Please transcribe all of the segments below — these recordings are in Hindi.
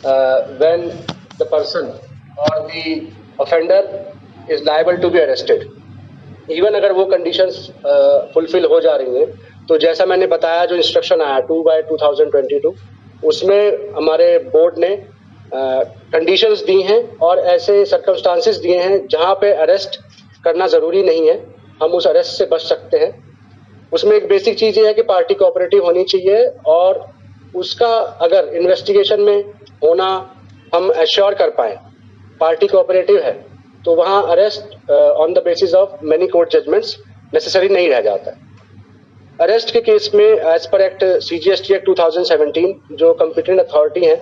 when the person or the offender is liable to be arrested. Even अगर वो कंडीशंस फुलफिल हो जा रही हैं, तो जैसा मैंने बताया जो इंस्ट्रक्शन आया 2/2022 उसमें हमारे बोर्ड ने कंडीशंस दी हैं और ऐसे सर्कमस्टांसेस दिए हैं जहां पे अरेस्ट करना ज़रूरी नहीं है, हम उस अरेस्ट से बच सकते हैं। उसमें एक बेसिक चीज़ ये है कि पार्टी कोऑपरेटिव होनी चाहिए और उसका अगर इन्वेस्टिगेशन में होना हम एश्योर कर पाए पार्टी कोऑपरेटिव है, तो वहाँ arrest on the basis of many court judgements necessary नहीं रह जाता है। अरेस्ट के केस में as per act CGST act 2017 जो कॉम्पिटेंट अथॉरिटी है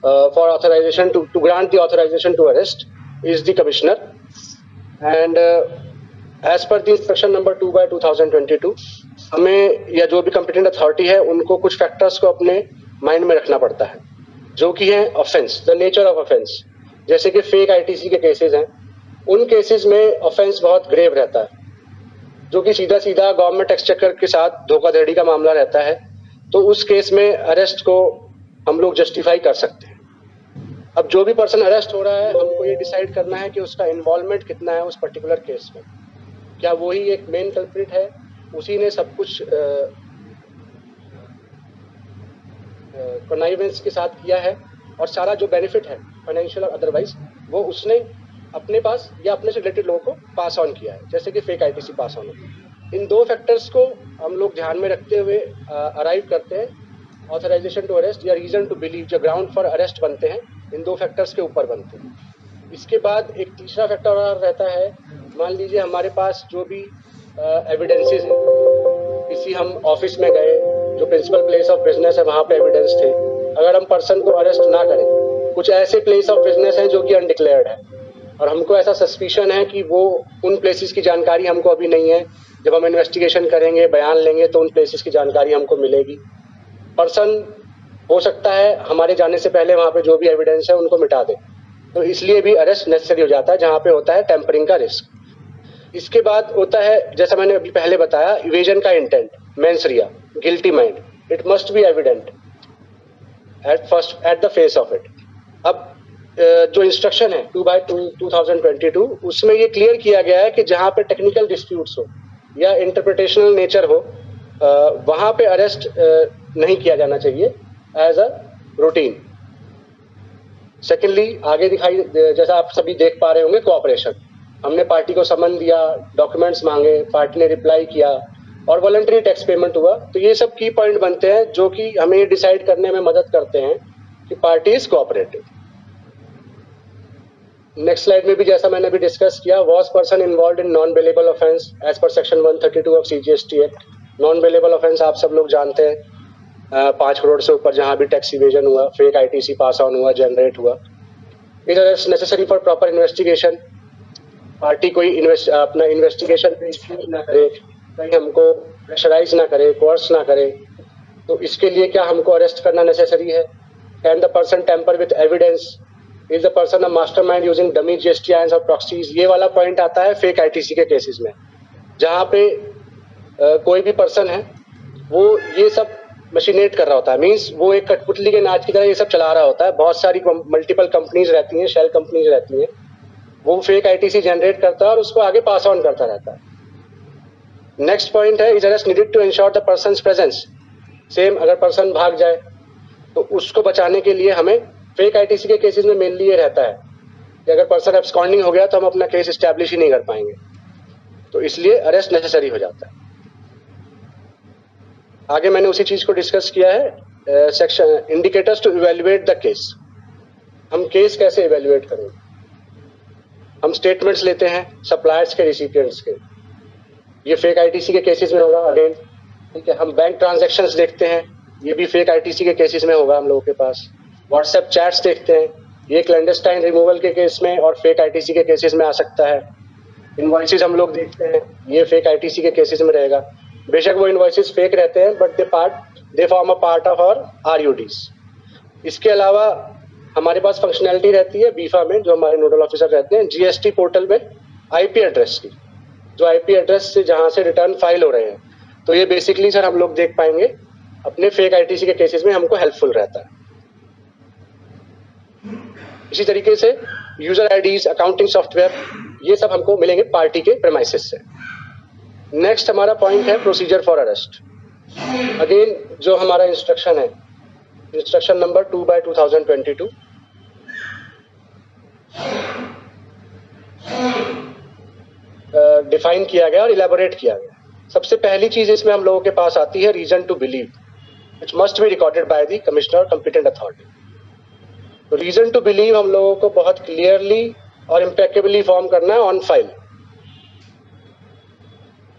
for authorisation to grant the authorisation to arrest is the commissioner and as per the instruction number 2/2022 हमें या जो भी कॉम्पिटेंट अथॉरिटी है उनको कुछ फैक्टर्स को अपने माइंड में रखना पड़ता है जो कि है offence, the nature of offence. जैसे कि फेक ITC के केसेस हैं, उन केसेस में ऑफेंस बहुत ग्रेव रहता है, जो कि सीधा सीधा गवर्नमेंट एक्सचेकर के साथ धोखाधड़ी का मामला रहता है, तो उस केस में अरेस्ट को हम लोग जस्टिफाई कर सकते हैं। अब जो भी पर्सन अरेस्ट हो रहा है, हमको ये डिसाइड करना है कि उसका इन्वॉल्वमेंट कितना है उस पर्टिकुलर केस में। क्या वही एक मेन कल्प्रिट है, उसी ने सब कुछ कॉन्नाइवेंस के साथ किया है और सारा जो बेनिफिट है फाइनेंशियल और अदरवाइज वो उसने अपने पास या अपने से रिलेटेड लोगों को पास ऑन किया है, जैसे कि फेक ITC पास ऑन। इन दो फैक्टर्स को हम लोग ध्यान में रखते हुए अराइव करते हैं ऑथराइजेशन टू अरेस्ट या रीजन टू बिलीव, जो ग्राउंड फॉर अरेस्ट बनते हैं इन दो फैक्टर्स के ऊपर बनते हैं। इसके बाद एक तीसरा फैक्टर और रहता है, मान लीजिए हमारे पास जो भी एविडेंसेस हैं, किसी हम ऑफिस में गए, जो प्रिंसिपल प्लेस ऑफ बिजनेस है वहाँ पे एविडेंस थे, अगर हम पर्सन को अरेस्ट ना करें, कुछ ऐसे प्लेस ऑफ बिजनेस हैं जो कि अनडिक्लेयर्ड है और हमको ऐसा सस्पिशन है कि वो उन प्लेसेस की जानकारी हमको अभी नहीं है, जब हम इन्वेस्टिगेशन करेंगे, बयान लेंगे तो उन प्लेसेस की जानकारी हमको मिलेगी। पर्सन हो सकता है हमारे जाने से पहले वहाँ पे जो भी एविडेंस है उनको मिटा दे, तो इसलिए भी अरेस्ट नेसेसरी हो जाता है जहाँ पे होता है टेम्परिंग का रिस्क। इसके बाद होता है, जैसा मैंने अभी पहले बताया, इवेजन का intent, mains Riya, guilty mind, it must be evident at the face of it. अब जो इंस्ट्रक्शन है 2/2022 उसमें ये क्लियर किया गया है कि जहाँ पे टेक्निकल डिस्प्यूट्स हो या इंटरप्रिटेशनल नेचर हो, वहाँ पे अरेस्ट नहीं किया जाना चाहिए एज अ रूटीन। सेकेंडली, आगे दिखाई जैसा आप सभी देख पा रहे होंगे, कोऑपरेशन। हमने पार्टी को समन दिया, डॉक्यूमेंट्स मांगे, पार्टी ने रिप्लाई किया और वॉलंटरी टैक्स पेमेंट हुआ, तो ये सब की पॉइंट बनते हैं जो कि हमें ये डिसाइड करने में मदद करते हैं कि party is cooperative. Next slide में भी जैसा मैंने अभी डिस्कस किया, was person involve in non bailable offence as per section 132 of CGST act. Non bailable offence आप सब लोग जानते हैं, 5 करोड़ से ऊपर जहां भी टैक्स इवेजन हुआ, फेक ITC पास ऑन हुआ, जनरेट हुआ। It is necessary for proper investigation. Party कोई अपना इन्वेस्टिगेशन ना करे, कहीं हमको प्रेशराइज ना करे, कोर्स ना करे, तो इसके लिए क्या हमको अरेस्ट करना नेसेसरी है। Can the person tamper with evidence, is the person a mastermind using dummy GSTINs और प्रॉक्सीज। ये वाला पॉइंट आता है फेक ITC के केसेस में, जहाँ पे कोई भी पर्सन है वो ये सब मशीनेट कर रहा होता है, मीन्स वो एक कठपुतली के नाच की तरह ये सब चला रहा होता है। बहुत सारी मल्टीपल कंपनीज रहती हैं, शेल कंपनीज रहती हैं, वो फेक ITC जनरेट करता है और उसको आगे पास ऑन करता रहता है। नेक्स्ट पॉइंट है, is arrest needed to ensure the person's presence. Same, अगर पर्सन भाग जाए तो उसको बचाने के लिए हमें फेक ITC के केसेस में मेनली ये रहता है कि अगर पर्सन एब्सकॉन्डिंग हो गया तो हम अपना केस एस्टैब्लिश ही नहीं कर पाएंगे, तो इसलिए अरेस्ट नेसेसरी हो जाता है। आगे मैंने उसी चीज को डिस्कस किया है, section indicators to evaluate the case. हम केस कैसे इवेल्युएट करेंगे। हम स्टेटमेंट्स लेते हैं सप्लायर्स के, रिसिपिएंट्स के, ये फेक ITC के केसेस में होगा अगेन, ठीक है। हम बैंक ट्रांजैक्शंस देखते हैं, ये भी फेक ITC के केसेस में होगा हम लोगों के पास। व्हाट्सएप चैट्स देखते हैं, ये क्लैंडस्टाइन रिमूवल के केस में और फेक ITC के केसेस में आ सकता है। इनवॉइसेस हम लोग देखते हैं, ये फेक ITC के केसेस में रहेगा। बेशक वो इनवॉइसेस फेक रहते हैं, but they form a part of our RUDs। इसके अलावा हमारे पास फंक्शनैलिटी रहती है बीफा में, जो हमारे नोडल ऑफिसर रहते हैं, GST पोर्टल में IP एड्रेस की, जो IP एड्रेस से जहाँ से रिटर्न फाइल हो रहे हैं, तो ये बेसिकली सर हम लोग देख पाएंगे अपने फेक ITC के केसेस में हमको हेल्पफुल रहता है। इसी तरीके से यूजर आईडीज, अकाउंटिंग सॉफ्टवेयर, ये सब हमको मिलेंगे पार्टी के प्रेमाइसेस से। नेक्स्ट हमारा पॉइंट है प्रोसीजर फॉर अरेस्ट। अगेन जो हमारा इंस्ट्रक्शन है, इंस्ट्रक्शन नंबर 2/2022, डिफाइन किया गया और इलेबोरेट किया गया। सबसे पहली चीज इसमें हम लोगों के पास आती है reason to believe, which must be recorded by the commissioner competent authority. तो रीजन टू बिलीव हम लोगों को बहुत क्लियरली और इम्पेकेबली फॉर्म करना है ऑन फाइल,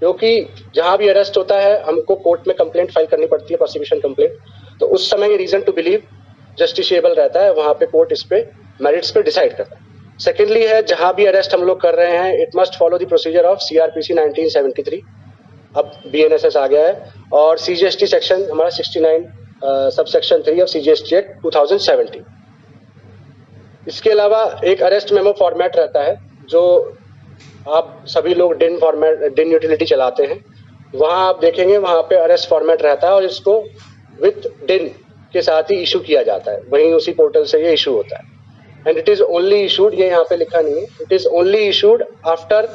क्योंकि जहां भी अरेस्ट होता है हमको कोर्ट में कंप्लेंट फाइल करनी पड़ती है, प्रोसिक्यूशन कंप्लेंट, तो उस समय ये रीजन टू बिलीव जस्टिशिएबल रहता है, वहां पे कोर्ट इस पे मेरिट्स पे डिसाइड करता है। सेकेंडली है जहां भी अरेस्ट हम लोग कर रहे हैं, it must follow the procedure of CRPC 1973, अब BNSS आ गया है, और CGST सेक्शन हमारा 69 सबसेक्शन 3 ऑफ CGST एक्ट 2017। इसके अलावा एक अरेस्ट मेमो फॉर्मेट रहता है, जो आप सभी लोग डिन यूटिलिटी चलाते हैं, वहां आप देखेंगे वहां पे अरेस्ट फॉर्मेट रहता है और इसको विथ डिन के साथ ही इशू किया जाता है, वहीं उसी पोर्टल से ये इशू होता है। And it is only issued, ये यहाँ पे लिखा नहीं है, it is only issued after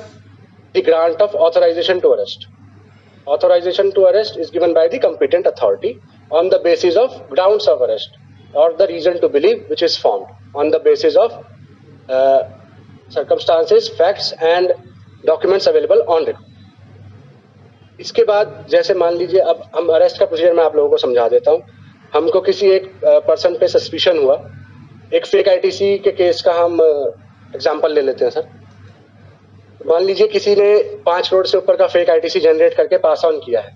the grant of authorisation to arrest. Authorization to arrest is given by the competent authority on the basis of grounds of arrest or the reason to believe, which is formed on the basis of circumstances, facts and documents available on record। इसके बाद जैसे मान लीजिए, अब हम अरेस्ट का प्रोसीजर मैं आप लोगों को समझा देता हूँ। हमको किसी एक पर्सन पे सस्पिशन हुआ, एक फेक ITC के केस का हम एग्जांपल ले लेते हैं सर। मान लीजिए किसी ने 5 करोड़ से ऊपर का फेक ITC जनरेट करके पास ऑन किया है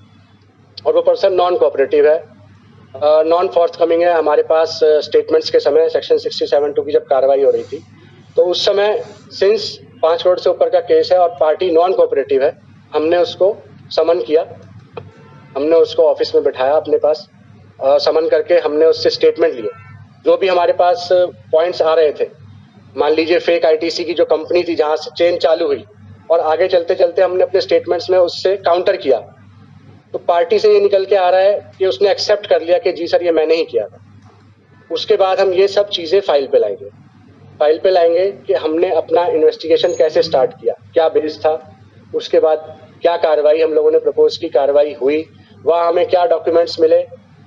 और वो पर्सन नॉन कोऑपरेटिव है, नॉन फोर्थकमिंग है। हमारे पास स्टेटमेंट्स के समय सेक्शन 67(2) की जब कार्रवाई हो रही थी, तो उस समय सिंस 5 करोड़ से ऊपर का केस है और पार्टी नॉन कोऑपरेटिव है, हमने उसको समन किया, हमने उसको ऑफिस में बिठाया अपने पास, समन करके हमने उससे स्टेटमेंट लिए। जो भी हमारे पास पॉइंट्स आ रहे थे, मान लीजिए फेक ITC की जो कंपनी थी जहां से चेन चालू हुई, और आगे चलते चलते हमने अपने स्टेटमेंट्स में उससे काउंटर किया, तो पार्टी से ये निकल के आ रहा है कि उसने एक्सेप्ट कर लिया कि जी सर ये मैंने ही किया था। उसके बाद हम ये सब चीज़ें फाइल पे लाएंगे कि हमने अपना इन्वेस्टिगेशन कैसे स्टार्ट किया, क्या बेस था, उसके बाद क्या कार्रवाई हम लोगों ने प्रपोज की, कार्रवाई हुई, वहाँ हमें क्या डॉक्यूमेंट्स मिले,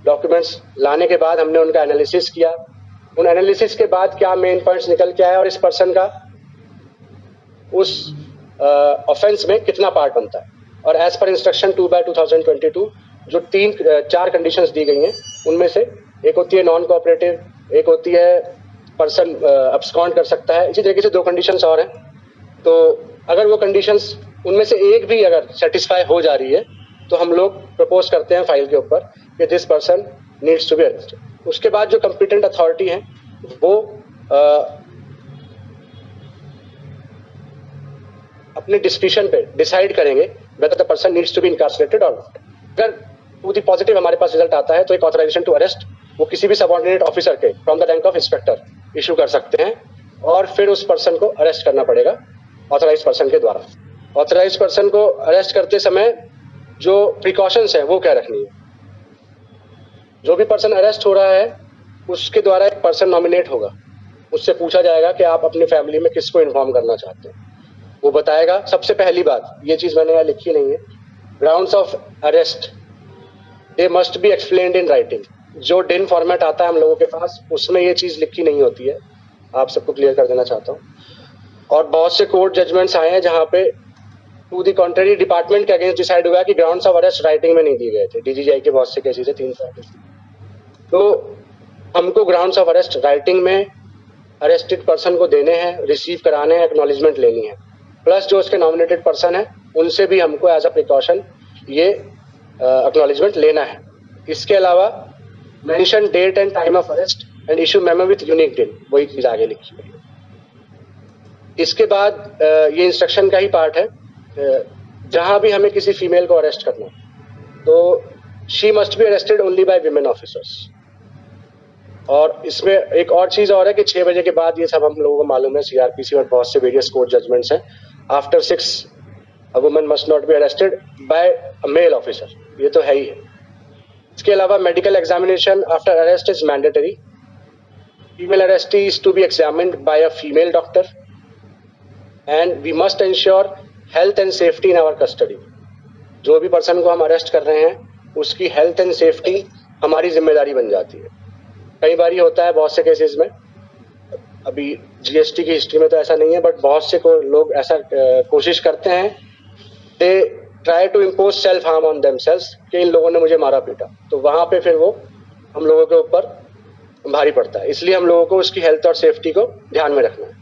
डॉक्यूमेंट्स लाने के बाद हमने उनका एनालिसिस किया, उन एनालिसिस के बाद क्या मेन पॉइंट्स निकल के आया और इस पर्सन का उस ऑफेंस में कितना पार्ट बनता है। और एज पर इंस्ट्रक्शन 2/2022 जो 4 कंडीशंस दी गई हैं, उनमें से एक होती है नॉन कोऑपरेटिव, एक होती है पर्सन अब्सकॉन्ड कर सकता है, इसी तरीके से 2 कंडीशंस और हैं। तो अगर वो कंडीशंस उनमें से एक भी अगर सेटिस्फाई हो जा रही है, तो हम लोग प्रपोज करते हैं फाइल के ऊपर कि this person needs to be arrested. उसके बाद जो कंपिटेंट अथॉरिटी है वो अपने डिस्क्रिप्शन पे डिसाइड करेंगे whether the person needs to be incarcerated or not। अगर टू दी पॉजिटिव हमारे पास रिजल्ट आता है, तो एक ऑथराइजेशन टू अरेस्ट वो किसी भी सबऑर्डिनेट ऑफिसर के from the rank of inspector issue कर सकते हैं, और फिर उस पर्सन को अरेस्ट करना पड़ेगा ऑथराइज पर्सन के द्वारा। ऑथराइज पर्सन को अरेस्ट करते समय जो प्रिकॉशंस है वो क्या रखनी है, जो भी पर्सन अरेस्ट हो रहा है उसके द्वारा एक पर्सन नॉमिनेट होगा, उससे पूछा जाएगा कि आप अपनी फैमिली में किसको इन्फॉर्म करना चाहते हैं, वो बताएगा। सबसे पहली बात, ये चीज मैंने यहाँ लिखी नहीं है, grounds of arrest they must be explained in writing. जो डिन फॉर्मेट आता है हम लोगों के पास, उसमें ये चीज लिखी नहीं होती है, आप सबको क्लियर कर देना चाहता हूँ। और बहुत से कोर्ट जजमेंट्स आए हैं जहाँ पे टू दी कॉन्ट्रेरी डिपार्टमेंट के अगेंस्ट डिसाइड हुआ कि ग्राउंड्स ऑफ अरेस्ट राइटिंग में नहीं दिए गए थे। DGGI के बहुत से केसेस है, 3 साल। तो हमको ग्राउंड्स ऑफ अरेस्ट राइटिंग में अरेस्टेड पर्सन को देने हैं, रिसीव कराने हैं, एक्नॉलेजमेंट लेनी है, प्लस जो उसके नॉमिनेटेड पर्सन है उनसे भी हमको एज अ प्रिकॉशन ये एक्नॉलेजमेंट लेना है। इसके अलावा mention date and time of arrest and issue memo with unique date, वही चीज आगे लिखी है। इसके बाद ये इंस्ट्रक्शन का ही पार्ट है, जहां भी हमें किसी फीमेल को अरेस्ट करना तो she must be arrested only by women officers. और इसमें एक और चीज और है कि 6 बजे के बाद, ये सब हम लोगों को मालूम है, CRPC और बहुत से वेरियस कोर्ट जजमेंट्स हैं, after 6 a woman must not be arrested by a male officer, ये तो है ही है। इसके अलावा medical examination after arrest is mandatory. Female arrestee is to be examined by a female doctor, and we must ensure health and safety in our custody. जो भी पर्सन को हम अरेस्ट कर रहे हैं उसकी हेल्थ एंड सेफ्टी हमारी जिम्मेदारी बन जाती है। कई बार होता है बहुत से केसेस में, अभी जीएसटी की हिस्ट्री में तो ऐसा नहीं है, बट बहुत से लोग ऐसा कोशिश करते हैं, they try to impose self harm on themselves कि इन लोगों ने मुझे मारा पीटा, तो वहां पे फिर वो हम लोगों के ऊपर भारी पड़ता है। इसलिए हम लोगों को उसकी हेल्थ और सेफ्टी को ध्यान में रखना है।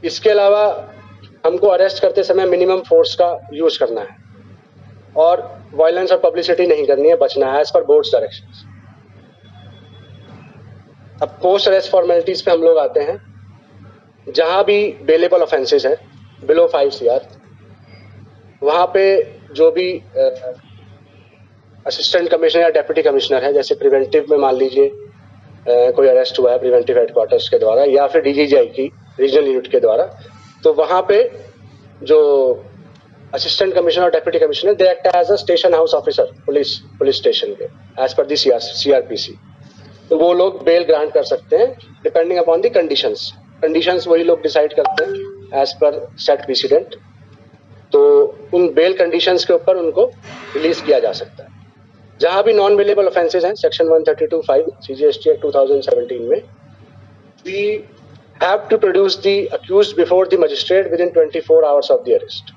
इसके अलावा हमको अरेस्ट करते समय मिनिमम फोर्स का यूज करना है और वायलेंस और पब्लिसिटी नहीं करनी है, बचना है एज पर बोर्ड्स डायरेक्शंस। अब पोस्ट अरेस्ट फॉर्मेलिटीज पे हम लोग आते हैं। जहां भी बेलेबल ऑफेंसेस है बिलो 5 CR, वहां पे जो भी असिस्टेंट कमिश्नर या डेप्यूटी कमिश्नर है, जैसे प्रिवेंटिव में मान लीजिए कोई अरेस्ट हुआ है प्रिवेंटिव हेडक्वार्टर्स के द्वारा या फिर डीजीजीआई की रीजनल यूनिट के द्वारा, तो वहां पे जो असिस्टेंट कमिश्नर और deputy commissioner they act as a station house officer police station के एज पर दी CRPC। तो वो लोग बेल ग्रांट कर सकते हैं डिपेंडिंग अपॉन दी कंडीशंस वही लोग डिसाइड करते हैं एज पर सेट प्रेसिडेंट। तो उन बेल कंडीशंस के ऊपर उनको रिलीज किया जा सकता है। जहां भी नॉन बेलेबल ऑफेंसेस हैं सेक्शन 132(5) CGST एक्ट 2017 में, we have to produce the accused before the magistrate within 24 hours of the arrest,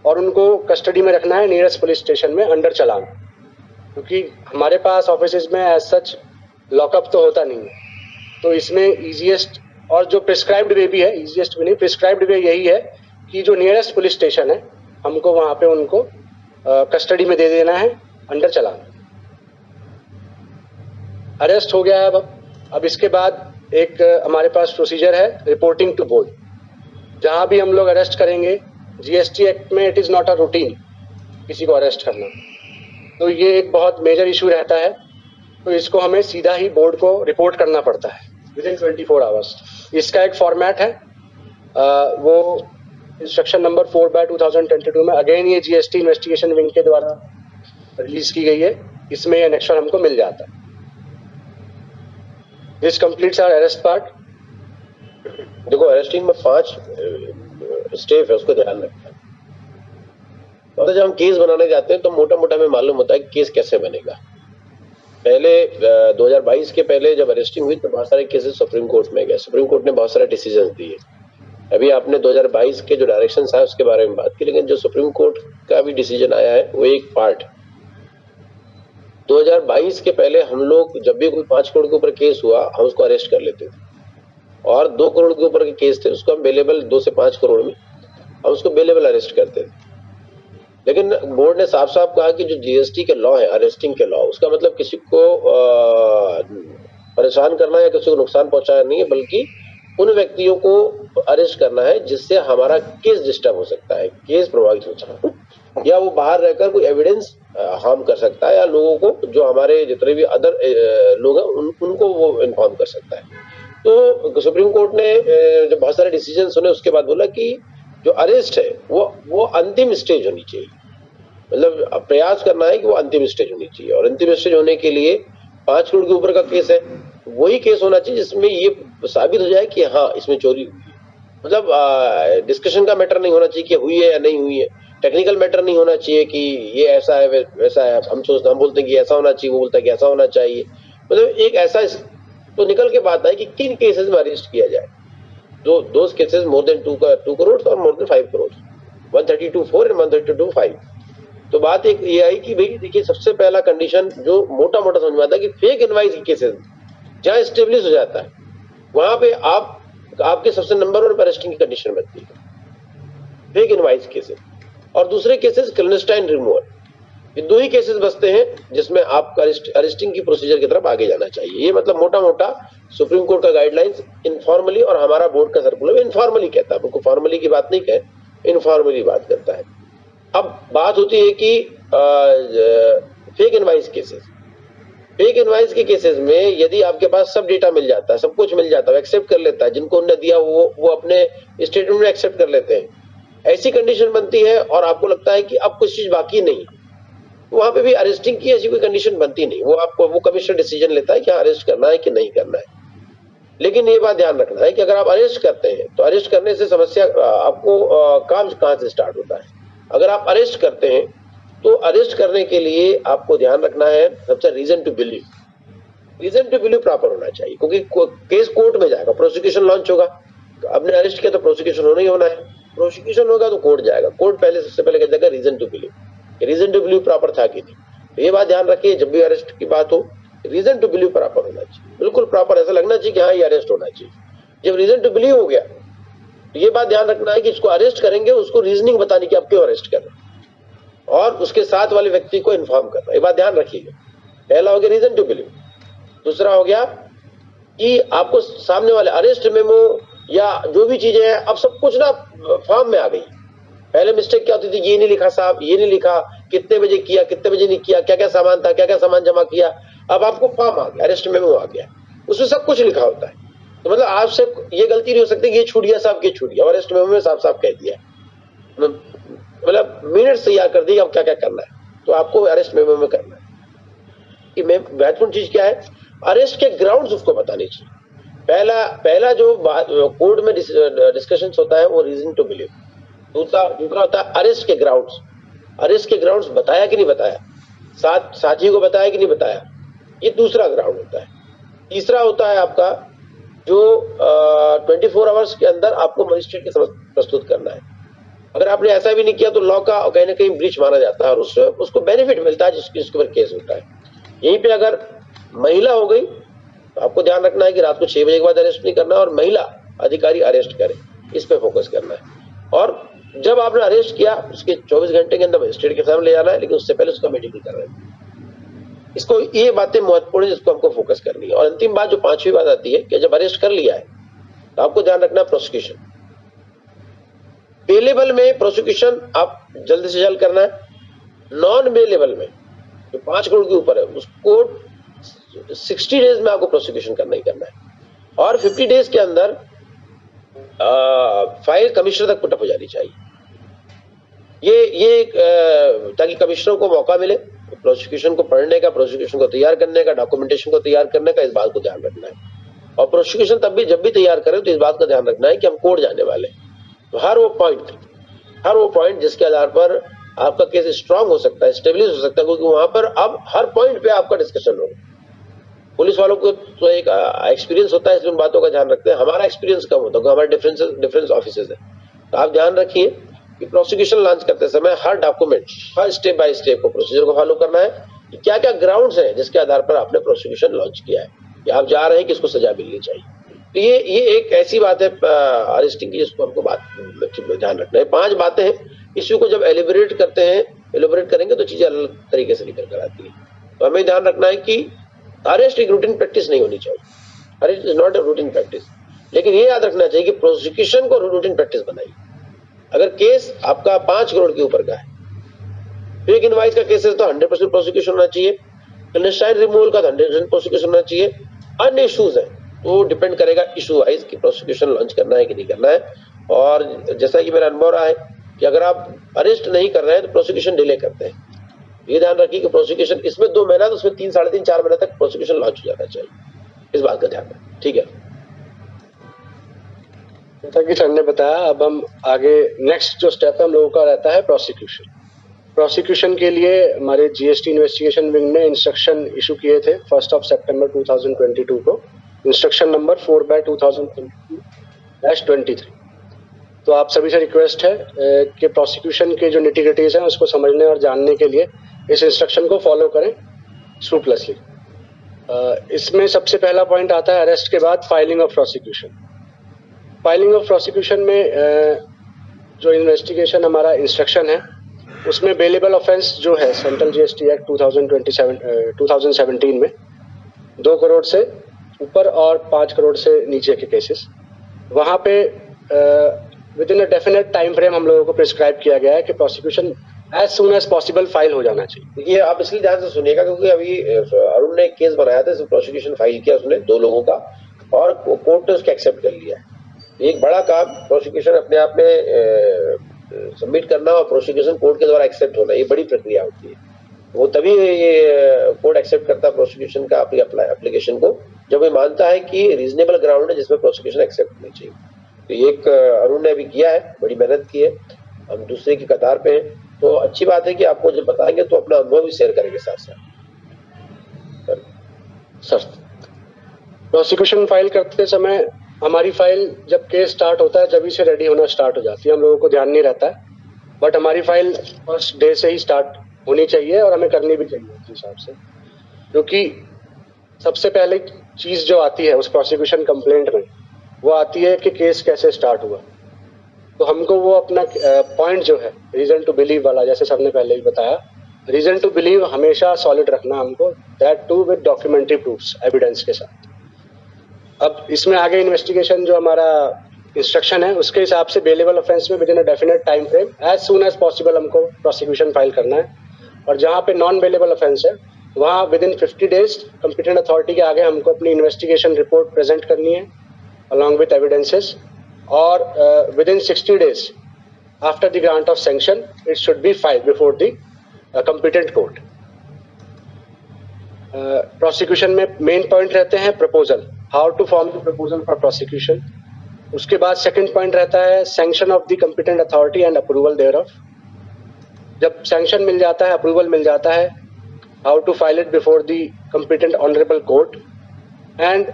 और उनको कस्टडी में रखना है नियरेस्ट पुलिस स्टेशन में अंडर चालान, क्योंकि हमारे पास ऑफिसेज में एज सच लॉकअप तो होता नहीं है। तो इसमें इजीएस्ट और जो प्रिस्क्राइब्ड वे भी है, इजीएस्ट भी नहीं, प्रिस्क्राइब्ड वे यही है कि जो नियरेस्ट पुलिस स्टेशन है हमको वहां पे उनको कस्टडी में दे देना है अंडर चालान। अरेस्ट हो गया है अब इसके बाद एक हमारे पास प्रोसीजर है रिपोर्टिंग टू बोर्ड। जहां भी हम लोग अरेस्ट करेंगे, जीएसटी एक्ट में it is not a routine किसी को अरेस्ट करना, तो ये एक बहुत मेजर इशू रहता है। तो इसको हमें सीधा ही बोर्ड को रिपोर्ट करना पड़ता है विद इन 24 आवर्स। इसका एक फॉर्मेट है, वो इंस्ट्रक्शन नंबर 4/2022 में अगेन ये जीएसटी इन्वेस्टिगेशन विंग के द्वारा रिलीज की गई है। इसमें ये नेक्स्ट हमको मिल जाता है। This completes our arrest part. देखो, अरेस्टिंग में 5 स्टेप है, उसको ध्यान रखना है। मतलब जब हम केस बनाने जाते हैं तो मोटा मोटा हमें मालूम होता है कि केस कैसे बनेगा। पहले 2022 के पहले जब अरेस्टिंग हुई तो बहुत सारे केसेस सुप्रीम कोर्ट में गए, सुप्रीम कोर्ट ने बहुत सारे डिसीजन दिए। अभी आपने 2022 के जो डायरेक्शंस आए उसके बारे में बात की, लेकिन जो सुप्रीम कोर्ट का भी डिसीजन आया है वो एक पार्ट। 2022 के पहले हम लोग जब भी कोई 5 करोड़ के ऊपर केस हुआ हम उसको अरेस्ट कर लेते थे, और 2 करोड़ के ऊपर के केस थे उसको हम बेलेबल 2 से 5 करोड़ में हम उसको बेलेबल अरेस्ट करते थे। लेकिन बोर्ड ने साफ साफ कहा कि जो जीएसटी के लॉ है, अरेस्टिंग के लॉ, उसका मतलब किसी को परेशान करना या किसी को नुकसान पहुंचाना नहीं है, बल्कि उन व्यक्तियों को अरेस्ट करना है जिससे हमारा केस डिस्टर्ब हो सकता है, केस प्रभावित हो सकता है, या वो बाहर रहकर कोई एविडेंस हार्म कर सकता है, या लोगों को जो हमारे जितने भी अदर लोग हैं उनको वो इन्फॉर्म कर सकता है। तो सुप्रीम कोर्ट ने जब बहुत सारे डिसीजन सुने उसके बाद बोला कि जो अरेस्ट है वो अंतिम स्टेज होनी चाहिए। मतलब प्रयास करना है कि वो अंतिम स्टेज होनी चाहिए, और अंतिम स्टेज होने के लिए 5 करोड़ के ऊपर का केस है, वही केस होना चाहिए जिसमें ये साबित हो जाए कि हाँ इसमें चोरी हुई है। मतलब डिस्कशन का मैटर नहीं होना चाहिए कि हुई है या नहीं हुई है, टेक्निकल मैटर नहीं होना चाहिए कि ये ऐसा है वैसा है। हम बोलते हैं कि ऐसा होना चाहिए, वो बोलता है कि ऐसा होना चाहिए। मतलब एक ऐसा तो निकल के बात है कि किन केसेस में अरेस्ट किया जाए। दो केसेस मोर देन 2 करोड़ और मोर देन 5 करोड़, 132(4) एंड 132(5). तो बात एक ये आई कि भाई देखिए, सबसे पहला कंडीशन जो मोटा मोटा समझ में आता है कि फेक इनवाइस के केसेस जहां स्टेब्लिश हो जाता है वहां पे आपके सबसे नंबर 1 पर अरेस्टिंग की कंडीशन बनती है, फेक इनवाइस केसेस। और दूसरे केसेस क्लैंडस्टाइन रिमूवल, ये 2 ही केसेस बचते हैं जिसमें आपका अरेस्टिंग की प्रोसीजर की तरफ आगे जाना चाहिए। ये मतलब मोटा मोटा सुप्रीम कोर्ट का गाइडलाइंस इनफॉर्मली, और हमारा बोर्ड का सर्कुलर इनफॉर्मली कहता है, हमको फॉर्मली की बात नहीं कहे, इनफॉर्मली बात करता है। अब बात होती है कि fake invoice cases, fake invoice के केसेस में यदि आपके पास सब डेटा मिल जाता है, सब कुछ मिल जाता है, एक्सेप्ट कर लेता है, जिनको उन्होंने दिया वो अपने स्टेटमेंट में एक्सेप्ट कर लेते हैं, ऐसी कंडीशन बनती है और आपको लगता है कि अब कुछ चीज बाकी नहीं, वहां पे भी अरेस्टिंग की ऐसी कोई कंडीशन बनती नहीं। वो कमिश्नर डिसीजन लेता है कि अरेस्ट करना है कि नहीं करना है। लेकिन ये बात ध्यान रखना है कि अगर आप अरेस्ट करते हैं तो अरेस्ट करने से समस्या आपको काम कहां से स्टार्ट होता है। अगर आप अरेस्ट करते हैं तो अरेस्ट करने के लिए आपको ध्यान रखना है सबसे reason to believe, reason to believe proper होना चाहिए, क्योंकि केस कोर्ट में जाएगा, प्रोसिक्यूशन लॉन्च होगा, आपने अरेस्ट किया तो प्रोसिक्यूशन होना ही होना है, प्रोसिक्यूशन होगा तो कोर्ट जाएगा, कोर्ट पहले सबसे पहले कह देगा reason to believe, reason to believe proper था कि नहीं। तो ये बात ध्यान रखिए, जब भी अरेस्ट की बात हो रीजन टू बिलीव प्रॉपर होना चाहिए, बिल्कुल प्रॉपर, ऐसा लगना चाहिए कि हाँ ये अरेस्ट होना चाहिए। जब रीजन टू बिलीव हो गया तो ये बात ध्यान रखना है कि इसको अरेस्ट करेंगे उसको रीजनिंग बतानी कि आप क्यों अरेस्ट कर रहे हैं, और उसके साथ वाले व्यक्ति को इन्फॉर्म करना, ये बात ध्यान रखिएगा। पहला हो गया रीजन टू बिलीव, दूसरा हो गया कि आपको सामने वाले अरेस्ट मेमो या जो भी चीजें हैं अब सब कुछ ना फॉर्म में आ गई। पहले मिस्टेक क्या होती थी, ये नहीं लिखा साहब, ये नहीं लिखा, कितने बजे किया, कितने बजे नहीं किया, क्या क्या सामान था, क्या क्या सामान जमा किया। अब आपको फॉर्म आ गया, अरेस्ट मेमो आ गया, उसमें सब कुछ लिखा होता है। तो मतलब आपसे ये गलती नहीं हो सकती कि ये छूट गया साहब, ये छूट गया, और अरेस्ट मेमो में साफ साफ कह दिया, मतलब मिनट्स तैयार कर दी अब क्या क्या करना है, तो आपको अरेस्ट मेमो में करना है। कि महत्वपूर्ण चीज क्या है, अरेस्ट के ग्राउंड्स उसको बताने चाहिए। पहला जो कोर्ट में डिस्कशन होता है वो रीजन टू बिलीव, दूसरा होता है अरेस्ट के ग्राउंड्स, अरेस्ट के ग्राउंड्स बताया कि नहीं बताया, साथी को बताया कि नहीं बताया, ये दूसरा ग्राउंड होता है। तीसरा होता है आपका जो 24 आवर्स के अंदर आपको मजिस्ट्रेट के समक्ष प्रस्तुत करना है। अगर आपने ऐसा भी नहीं किया तो लॉ का कहीं ना कहीं ब्रीच माना जाता है और उससे उसको बेनिफिट मिलता है जिसके ऊपर केस होता है। यहीं पे अगर महिला हो गई तो आपको ध्यान रखना है कि रात को 6 बजे के बाद अरेस्ट नहीं करना और महिला अधिकारी अरेस्ट करे, इस पे फोकस करना है। और जब आपने अरेस्ट किया उसके 24 घंटे के अंदर मजिस्ट्रेट के सामने ले जाना है, लेकिन उससे पहले उसका मेडिकल करना है। इसको ये बातें महत्वपूर्ण है जिसको हमको फोकस करनी है। और अंतिम बात जो पांचवी बात आती है कि जब अरेस्ट कर लिया है तो आपको ध्यान रखना है प्रोसिक्यूशन, बेलेबल में प्रोसिक्यूशन आप जल्द से जल्द करना है, नॉन बेलेबल में जो 5 करोड़ के ऊपर है उसको 60 डेज में आपको प्रोसिक्यूशन करना ही करना है, और 50 डेज के अंदर फाइल कमिश्नर तक पुटअप हो जानी चाहिए। ये ताकि कमिश्नर को मौका मिले प्रोसिक्यूशन को पढ़ने का, प्रोसिक्यूशन को तैयार करने का, डॉक्यूमेंटेशन को तैयार करने का, इस बात को ध्यान रखना है। और प्रोसिक्यूशन तब भी जब भी तैयार करें तो इस बात का ध्यान रखना है कि हम कोर्ट जाने वाले, तो हर वो पॉइंट जिसके आधार पर आपका केस स्ट्रांग हो सकता है, स्टेबलिश हो सकता है, क्योंकि वहां पर अब हर पॉइंट पे आपका डिस्कशन होगा। पुलिस वालों को तो एक एक्सपीरियंस होता है, इसलिए उन बातों का ध्यान रखते हैं, हमारा एक्सपीरियंस कम होता है, हमारे डिफरेंस ऑफिसेज है। तो आप ध्यान रखिए कि प्रोसिक्यूशन लॉन्च करते समय हर डॉक्यूमेंट, हर स्टेप बाय स्टेप को प्रोसीजर को फॉलो करना है कि क्या क्या ग्राउंड्स हैं जिसके आधार पर आपने प्रोसिक्यूशन लॉन्च किया है, कि आप जा रहे हैं कि इसको सजा मिलनी चाहिए। तो ये एक ऐसी बात है अरेस्टिंग की जिसको हमको ध्यान रखना है। 5 बातें हैं, इश्यू को जब एलिबरेट करेंगे तो चीजें अलग तरीके से निकल कर आती है। तो हमें ध्यान रखना है कि अरेस्ट एक रूटीन प्रैक्टिस नहीं होनी चाहिए, arrest is not a routine practice, लेकिन ये याद रखना चाहिए कि प्रोसिक्यूशन को रूटीन प्रैक्टिस बनाइए। अगर केस आपका 5 करोड़ के ऊपर का है, फेक इनवॉइस का केस है तो 100% प्रोसिक्यूशन होना चाहिए, क्लैंडस्टाइन रिमूवल का 100% प्रोसिक्यूशन होना चाहिए। अन्य इश्यूज है तो डिपेंड करेगा इशू वाइज कि प्रोसिक्यूशन लॉन्च करना है कि नहीं करना है। और जैसा कि मेरा अनुभव रहा है कि अगर आप अरेस्ट नहीं कर रहे हैं तो प्रोसिक्यूशन डिले करते हैं। ये ध्यान रखिए कि प्रोसिक्यूशन इसमें 2 महीना, तो उसमें 3, 3.5, 4 महीने तक प्रोसिक्यूशन लॉन्च हो जाना चाहिए, इस बात का ध्यान रखें। ठीक है, जैसा कि सर ने बताया, अब हम आगे नेक्स्ट जो स्टेप है हम लोगों का रहता है प्रोसिक्यूशन के लिए हमारे जीएसटी इन्वेस्टिगेशन विंग ने इंस्ट्रक्शन इशू किए थे 1 सितंबर 2022 को, इंस्ट्रक्शन नंबर 4/2022-23। तो आप सभी से रिक्वेस्ट है कि प्रोसिक्यूशन के जो निटिग्रिटीज हैं उसको समझने और जानने के लिए इस इंस्ट्रक्शन को फॉलो करें स्क्रूपलसली। इसमें सबसे पहला पॉइंट आता है अरेस्ट के बाद filing of prosecution. Filing of prosecution में जो इन्वेस्टिगेशन हमारा इंस्ट्रक्शन है उसमें बेलेबल ऑफेंस जो है सेंट्रल जीएसटी एक्ट 2017 में 2 करोड़ से ऊपर और 5 करोड़ से नीचे के केसेस, वहाँ पे within a definite time frame हम लोगों को प्रिस्क्राइब किया गया है कि prosecution as soon as possible file हो जाना चाहिए। ये आप इसलिए ध्यान से सुनिएगा क्योंकि अभी अरुण ने एक केस बनाया था, प्रोसिक्यूशन फाइल किया उसने 2 लोगों का और कोर्ट ने उसको एक्सेप्ट कर लिया। एक बड़ा काम प्रोसिक्यूशन अपने आप में सबमिट करना और प्रोसिक्यूशन कोर्ट के द्वारा एक्सेप्ट होना, ये बड़ी प्रक्रिया होती है। वो तभी ये कोर्ट एक्सेप्ट करता है प्रोसिक्यूशन का अपनी एप्लीकेशन को जब ये मानता है कि रीजनेबल ग्राउंड है जिसमें प्रोसिक्यूशन एक्सेप्ट होनी चाहिए। तो ये एक अरुण ने अभी किया है, बड़ी मेहनत की है, हम दूसरे की कतार पे हैं, तो अच्छी बात है कि आपको जब बताएंगे तो अपना अनुभव भी शेयर करेंगे साथ साथ। सर, प्रोसिक्यूशन फाइल करते समय हमारी फाइल जब केस स्टार्ट होता है जब से रेडी होना स्टार्ट हो जाती है, हम लोगों को ध्यान नहीं रहता है, बट हमारी फाइल फर्स्ट डे से ही स्टार्ट होनी चाहिए और हमें करनी भी चाहिए उस हिसाब से, क्योंकि सबसे पहले चीज जो आती है उस प्रोसिक्यूशन कंप्लेंट में वो आती है कि केस कैसे स्टार्ट हुआ। तो हमको वो अपना पॉइंट जो है रीजन टू बिलीव वाला, जैसे सबने पहले भी बताया, रीजन टू बिलीव हमेशा सॉलिड रखना हमको, that too with documentary proofs, evidence के साथ। अब इसमें आगे इन्वेस्टिगेशन जो हमारा इंस्ट्रक्शन है उसके हिसाब से बेलेबल ऑफेंस में within a definite time frame as soon as possible हमको प्रोसिक्यूशन फाइल करना है, और जहाँ पे नॉन बेलेबल ऑफेंस है वहाँ within 50 days competent authority के आगे हमको अपनी इन्वेस्टिगेशन रिपोर्ट प्रेजेंट करनी है अलॉन्ग विथ एविडेंसेस, और within 60 days after the grant of sanction it should be filed before the competent court. Prosecution में मेन पॉइंट रहते हैं proposal, how to form the proposal for prosecution. उसके बाद सेकंड पॉइंट रहता है sanction of the competent authority and approval thereof. जब सैंक्शन मिल जाता है, अप्रूवल मिल जाता है, how to file it before the competent honourable court. And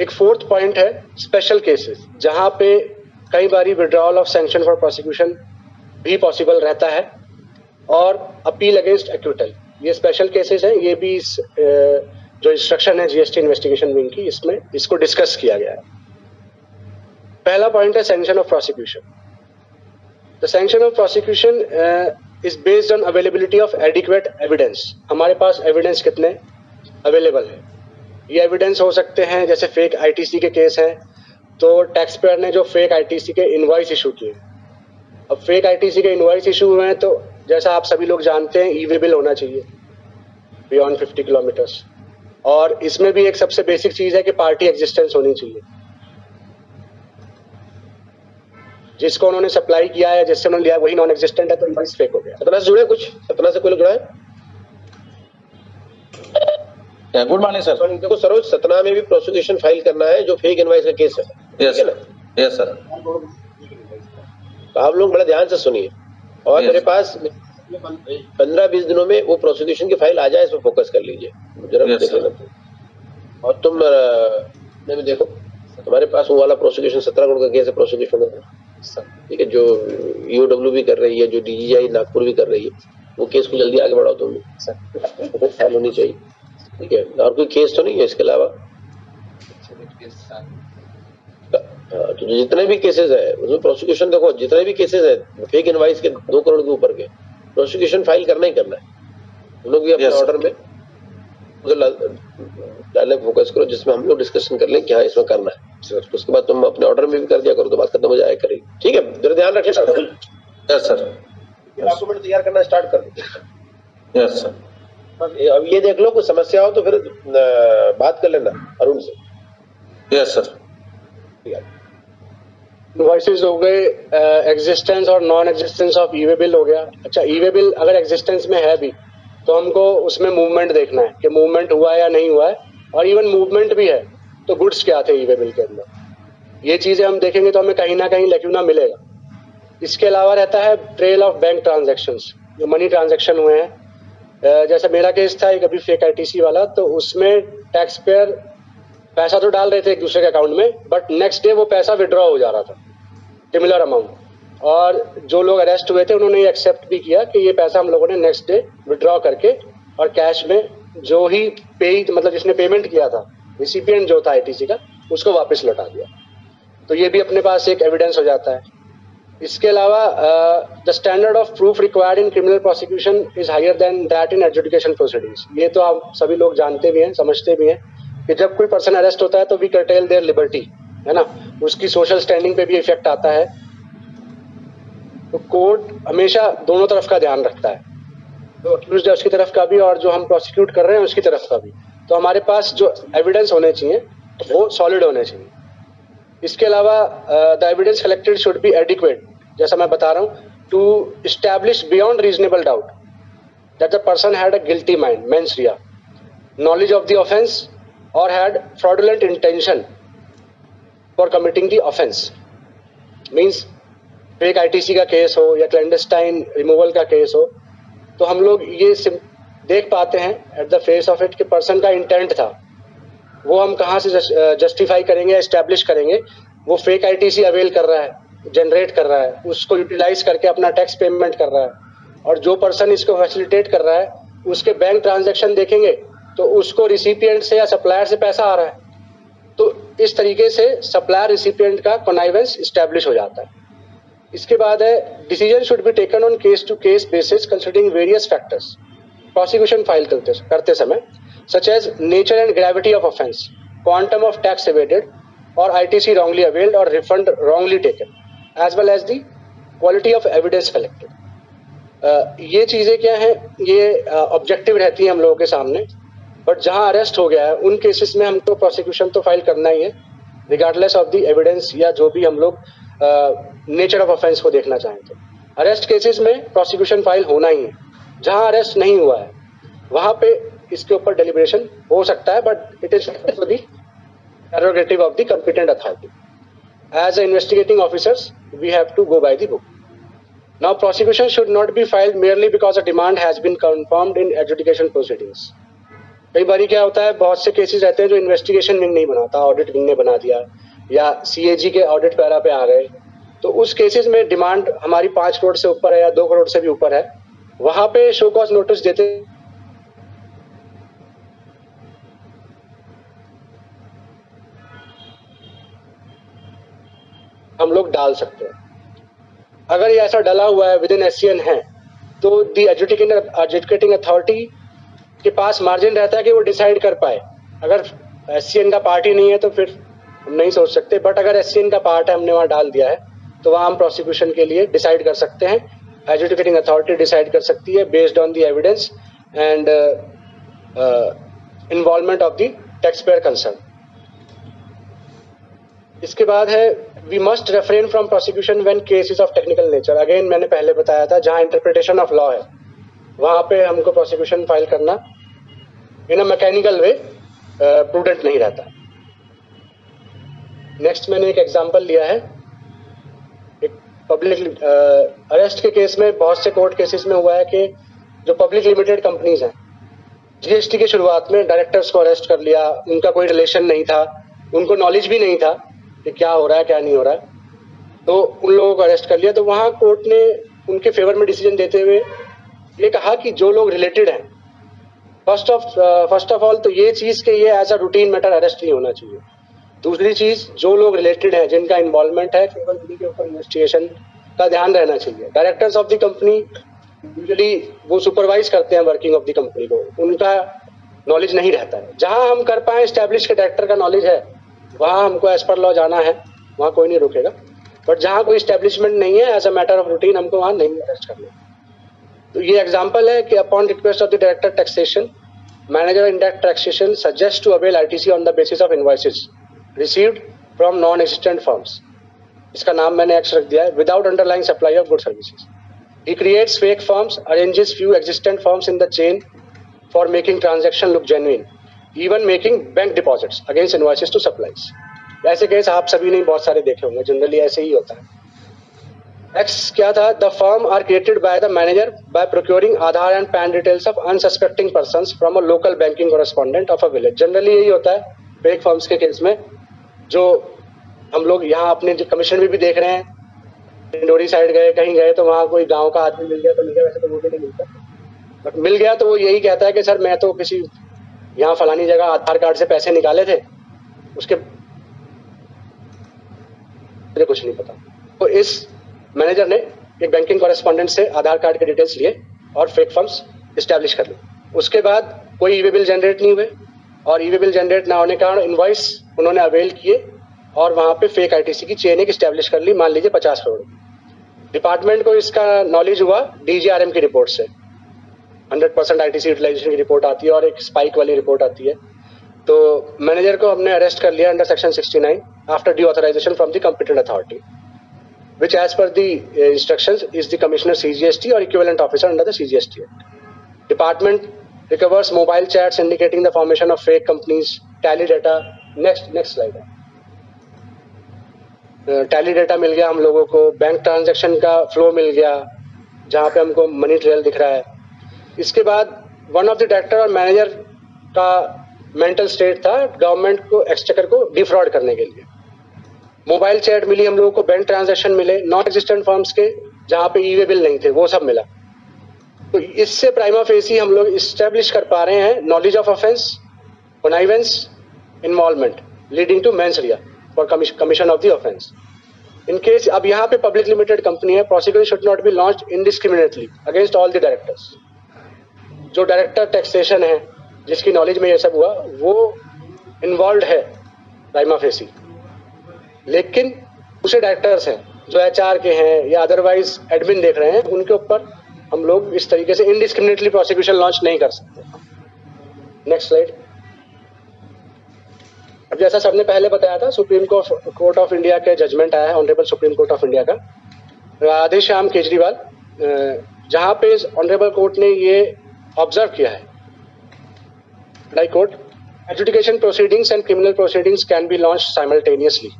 एक फोर्थ पॉइंट है स्पेशल केसेस, जहां पे कई बारी withdrawal of sanction for prosecution भी पॉसिबल रहता है, और अपील अगेंस्ट एक्यूटल। ये स्पेशल केसेस हैं, ये भी जो इंस्ट्रक्शन है जीएसटी इन्वेस्टिगेशन विंग की, इसमें इसको डिस्कस किया गया है। पहला पॉइंट है sanction of prosecution. The sanction of prosecution is based on availability of adequate evidence. हमारे पास एविडेंस कितने अवेलेबल है? ये एविडेंस हो सकते हैं, जैसे फेक आईटीसी के केस हैं, तो टैक्स पेयर ने जो फेक आईटीसी के इनवॉइस इशू किए, अब फेक आईटीसी के इनवॉइस इशू हुए हैं तो जैसा आप सभी लोग जानते हैं ई-वे बिल होना चाहिए बियॉन्ड 50 किलोमीटर्स, और इसमें भी एक सबसे बेसिक चीज है कि पार्टी एग्जिस्टेंस होनी चाहिए। जिसको उन्होंने सप्लाई किया है, जिससे उन्होंने लिया, वही नॉन एग्जिस्टेंट है, तो इनवॉइस फेक हो गया। सतना से जुड़े, कुछ सतना से कोई लोग जुड़ा है? Good morning sir. देखो सरोज, सतना में भी प्रोसिक्यूशन फाइल करना है जो फेक इनवॉइस का केस है, यस ठीक है ना? Yes sir. तो आप लोग बड़ा ध्यान से सुनिए, और मेरे पास 15-20 दिनों में वो प्रोसिक्यूशन की फाइल आ जाए, इस पर फोकस कर लीजिए जरा, देख लेना। और तुम नहीं देखो, हमारे पास वो वाला प्रोसिक्यूशन 17 करोड़ का केस है प्रोसिक्यूशन में, ठीक है, जो ईओडब्ल्यू भी कर रही है, जो डीजीआई नागपुर भी कर रही है, वो केस को जल्दी आगे बढ़ाओ तुम, फाइल होनी चाहिए, ठीक है। और कोई केस तो नहीं है इसके अलावा? तो जितने भी केसेस है उसमें प्रोसिक्यूशन, देखो जितने भी केसेस है फेक इनवॉइस के 2 करोड़ के ऊपर के, प्रोसिक्यूशन फाइल करना ही करना है। हम लोग भी अपने ऑर्डर में डाले फोकस करो, जिसमें हम लोग डिस्कशन कर लें कि हाँ इसमें करना है, उसके बाद तुम अपने ऑर्डर में भी कर दिया करो, तो बात खत्म हो जाए करेगी, ठीक है। जरा ध्यान रखें सर। Yes sir. डॉक्यूमेंट तैयार करना स्टार्ट कर दो। Yes sir. अब ये देख लो, कोई समस्या हो तो फिर बात कर लेना अरुण से। Yes sir. इनवॉइसेस हो गए, एग्जिस्टेंस और non existence of e-way bill हो गया। अच्छा, ई-वे बिल अगर एग्जिस्टेंस में है भी तो हमको उसमें मूवमेंट देखना है कि मूवमेंट हुआ है या नहीं हुआ है, और इवन मूवमेंट भी है तो गुड्स क्या थे ई-वे बिल के अंदर, ये चीजें हम देखेंगे तो हमें कहीं ना कहीं लैक्यूना मिलेगा। इसके अलावा रहता है ट्रेल ऑफ बैंक ट्रांजेक्शन्स, जो मनी ट्रांजेक्शन हुए हैं। जैसे मेरा केस था एक अभी फेक आईटीसी वाला, तो उसमें टैक्स पेयर पैसा तो डाल रहे थे एक दूसरे के अकाउंट में, बट नेक्स्ट डे वो पैसा विड्रॉ हो जा रहा था सिमिलर अमाउंट, और जो लोग अरेस्ट हुए थे उन्होंने ये एक्सेप्ट भी किया कि ये पैसा हम लोगों ने नेक्स्ट डे विड्रॉ करके और कैश में जो ही पे, मतलब जिसने पेमेंट किया था, रिसिपिएंट जो था आईटीसी का, उसको वापस लौटा दिया। तो ये भी अपने पास एक एविडेंस हो जाता है। इसके अलावा the standard of proof required in criminal prosecution is higher than that in adjudication proceedings. ये तो आप सभी लोग जानते भी हैं, समझते भी हैं कि जब कोई पर्सन अरेस्ट होता है तो वी कर्टेल देयर लिबर्टी, है ना, उसकी सोशल स्टैंडिंग पे भी इफेक्ट आता है। तो कोर्ट हमेशा दोनों तरफ का ध्यान रखता है, जो अक्यूज्ड है उसकी तरफ का भी और जो हम प्रोसिक्यूट कर रहे हैं उसकी तरफ का भी। तो हमारे पास जो एविडेंस होने चाहिए वो सॉलिड होने चाहिए। इसके अलावा the evidence collected should be adequate, जैसा मैं बता रहा हूँ, to establish beyond reasonable doubt that the person had a guilty mind, mens rea, knowledge of the offence or had fraudulent intention for committing the offense. Means fake ITC का केस हो या क्लैंडस्टाइन रिमूवल का केस हो, तो हम लोग ये देख पाते हैं at the face of it कि पर्सन का इंटेंट था, वो हम कहाँ से जस्टिफाई करेंगे, एस्टैब्लिश करेंगे। वो फेक आईटीसी अवेल कर रहा है, जनरेट कर रहा है, उसको यूटिलाइज करके अपना टैक्स पेमेंट कर रहा है, और जो पर्सन इसको फैसिलिटेट कर रहा है उसके बैंक ट्रांजैक्शन देखेंगे तो उसको रिसिपिएंट से या सप्लायर से पैसा आ रहा है। तो इस तरीके से सप्लायर रिसिपिएंट का कॉनाइवेंस एस्टैब्लिश हो जाता है। इसके बाद है decision should be taken on case to case basis considering various factors prosecution file करते समय, such as nature and gravity of offence, quantum of tax evaded और आईटीसी रॉन्गली अवेल्ड और refund wrongly taken, as well as the quality of evidence collected. ये चीज़ें क्या हैं, ये ऑब्जेक्टिव रहती हैं हम लोगों के सामने, बट जहां अरेस्ट हो गया है उन केसेस में हमको प्रोसिक्यूशन तो फाइल करना ही है, रिगार्डलेस ऑफ द एविडेंस या जो भी हम लोग नेचर ऑफ ऑफेंस को देखना चाहें। तो अरेस्ट केसेस में प्रोसिक्यूशन फाइल होना ही है। जहां अरेस्ट नहीं हुआ है वहां पे इसके ऊपर डेलिब्रेशन हो सकता है, but it is for the prerogative of the competent authority. As investigating officers we have to go by the book. Now prosecution should not be filed merely because a demand has been confirmed in adjudication proceedings. कई बारी क्या होता है, बहुत से केसेस रहते हैं जो इन्वेस्टिगेशन विंग नहीं बनाता, ऑडिट विंग ने बना दिया या सीएजी के ऑडिट पैरा पे आ गए, तो उस केसेस में डिमांड हमारी 5 करोड़ से ऊपर है या 2 करोड़ से भी ऊपर है, वहां पे शो कॉज नोटिस देते हम लोग डाल सकते हैं। अगर ये ऐसा डला हुआ है विद इन एससीएन है तो दी एडजुडिकेटिंग अथॉरिटी के पास मार्जिन रहता है कि वो डिसाइड कर पाए। अगर एससीएन का पार्ट ही नहीं है तो फिर हम नहीं सोच सकते, बट अगर एससीएन का पार्ट है, हमने वहाँ डाल दिया है, तो वहाँ हम प्रोसिक्यूशन के लिए डिसाइड कर सकते हैं। एडजुडिकेटिंग अथॉरिटी डिसाइड कर सकती है based on the evidence and involvement of the tax payer concern. इसके बाद है we must refrain from prosecution when cases of technical nature. Again मैंने पहले बताया था, जहां इंटरप्रिटेशन ऑफ लॉ है वहां पे हमको प्रोसिक्यूशन फाइल करना इन अ मैकेनिकल वे प्रूडेंट नहीं रहता। नेक्स्ट मैंने एक एग्जांपल लिया है, एक पब्लिक अरेस्ट के केस में बहुत से कोर्ट केसेस में हुआ है कि जो पब्लिक लिमिटेड कंपनीज हैं, जीएसटी के शुरुआत में डायरेक्टर्स को अरेस्ट कर लिया, उनका कोई रिलेशन नहीं था, उनको नॉलेज भी नहीं था कि क्या हो रहा है क्या नहीं हो रहा है, तो उन लोगों को अरेस्ट कर लिया। तो वहाँ कोर्ट ने उनके फेवर में डिसीजन देते हुए ये कहा कि जो लोग रिलेटेड हैं, फर्स्ट ऑफ ऑल तो ये चीज़ कि ये as a routine matter arrest नहीं होना चाहिए। दूसरी चीज़, जो लोग रिलेटेड हैं, जिनका इन्वॉल्वमेंट है, केवल उनके ऊपर इन्वेस्टिगेशन का ध्यान रहना चाहिए। Directors of the company usually वो सुपरवाइज करते हैं वर्किंग ऑफ द कंपनी को, उनका नॉलेज नहीं रहता है। जहाँ हम कर पाए एस्टैब्लिश के डायरेक्टर का नॉलेज है वहाँ हमको एज पर लॉ जाना है, वहाँ कोई नहीं रोकेगा, बट जहाँ कोई एस्टेब्लिशमेंट नहीं है as a matter of routine हमको वहाँ नहीं अरेस्ट करना। तो ये एग्जांपल है कि upon request of the director taxation, manager indirect taxation suggest to avail ITC on the basis of invoices received from non existent firms. इसका नाम मैंने एक्स रख दिया है, without underlying supply of good services. He creates fake firms, arranges few existent firms in the chain for making transaction look genuine, even making bank deposits against invoices to supplies. ऐसे केस आप सभी ने बहुत सारे देखे होंगे, जनरली ऐसे ही होता है। एक्स क्या था, the firm are created by the manager by procuring Aadhaar and PAN details of unsuspecting persons from a local banking correspondent of a village. Generally यही होता है फेक फर्म्स के केस में, जो हम लोग यहाँ अपने कमीशन में भी देख रहे हैं। इंडोरी साइड गए, कहीं गए तो वहाँ कोई गाँव का आदमी मिल गया तो मिल गया, वैसे तो वो भी नहीं मिलता, बट मिल गया तो वो यही कहता है कि सर मैं तो किसी यहाँ फलानी जगह आधार कार्ड से पैसे निकाले थे, उसके मुझे कुछ नहीं पता। तो इस मैनेजर ने एक बैंकिंग कॉरेस्पॉन्डेंट से आधार कार्ड के डिटेल्स लिए और फेक फर्म्स इस्टेब्लिश कर ली। उसके बाद कोई ई वे बिल जनरेट नहीं हुए, और ई वे बिल जनरेट ना होने के कारण इनवॉइस उन्होंने अवेल किए और वहाँ पे फेक आईटीसी की चेन एक इस्टेब्लिश कर ली, मान लीजिए 50 करोड़। डिपार्टमेंट को इसका नॉलेज हुआ डीजीआरएम की रिपोर्ट से, 100% आईटीसी यूटिलाइजेशन की रिपोर्ट आती है और एक स्पाइक वाली रिपोर्ट आती है। तो मैनेजर को हमने अरेस्ट कर लिया under section 69 after due authorisation from the competent authority, which as per the instructions is the Commissioner CGST or equivalent officer under the CGST Act. Department recovers mobile chats indicating the formation of fake companies tally data, next slide है। टैली डाटा मिल गया हम लोगों को, बैंक ट्रांजैक्शन का फ्लो मिल गया जहाँ पे हमको मनी ट्रेल दिख रहा है। इसके बाद वन ऑफ द डायरेक्टर और मैनेजर का मेंटल स्टेट था गवर्नमेंट को, एक्सचेकर को डिफ्रॉड करने के लिए। मोबाइल चैट मिली हम लोगों को, बैंक ट्रांजैक्शन मिले, नॉन एग्जिस्टेंट फर्म्स के जहाँ पे ई वे बिल नहीं थे वो सब मिला। तो इससे प्राइमा फेसी हम लोग इस्टेब्लिश कर पा रहे हैं knowledge of offence, connivance, involvement leading to mens for commission of the offence. In case अब यहाँ पे पब्लिक लिमिटेड कंपनी है, prosecution should not be launched indiscriminately against all the directors. जो डायरेक्टर टैक्सेशन है जिसकी नॉलेज में ये सब हुआ वो इन्वॉल्व है प्राइमा फेसी, लेकिन दूसरे डायरेक्टर्स हैं जो एचआर के हैं या अदरवाइज एडमिन देख रहे हैं, उनके ऊपर हम लोग इस तरीके से इनडिस्क्रिमिनेटली प्रोसिक्यूशन लॉन्च नहीं कर सकते। Next slide. अब जैसा सबने पहले बताया था, सुप्रीम कोर्ट ऑफ इंडिया के जजमेंट आया है, honourable supreme court of India का, राधेश्याम केजरीवाल, जहां पे ऑनरेबल कोर्ट ने ये ऑब्जर्व किया है, high court, education proceedings and criminal proceedings can be launch simultaneously.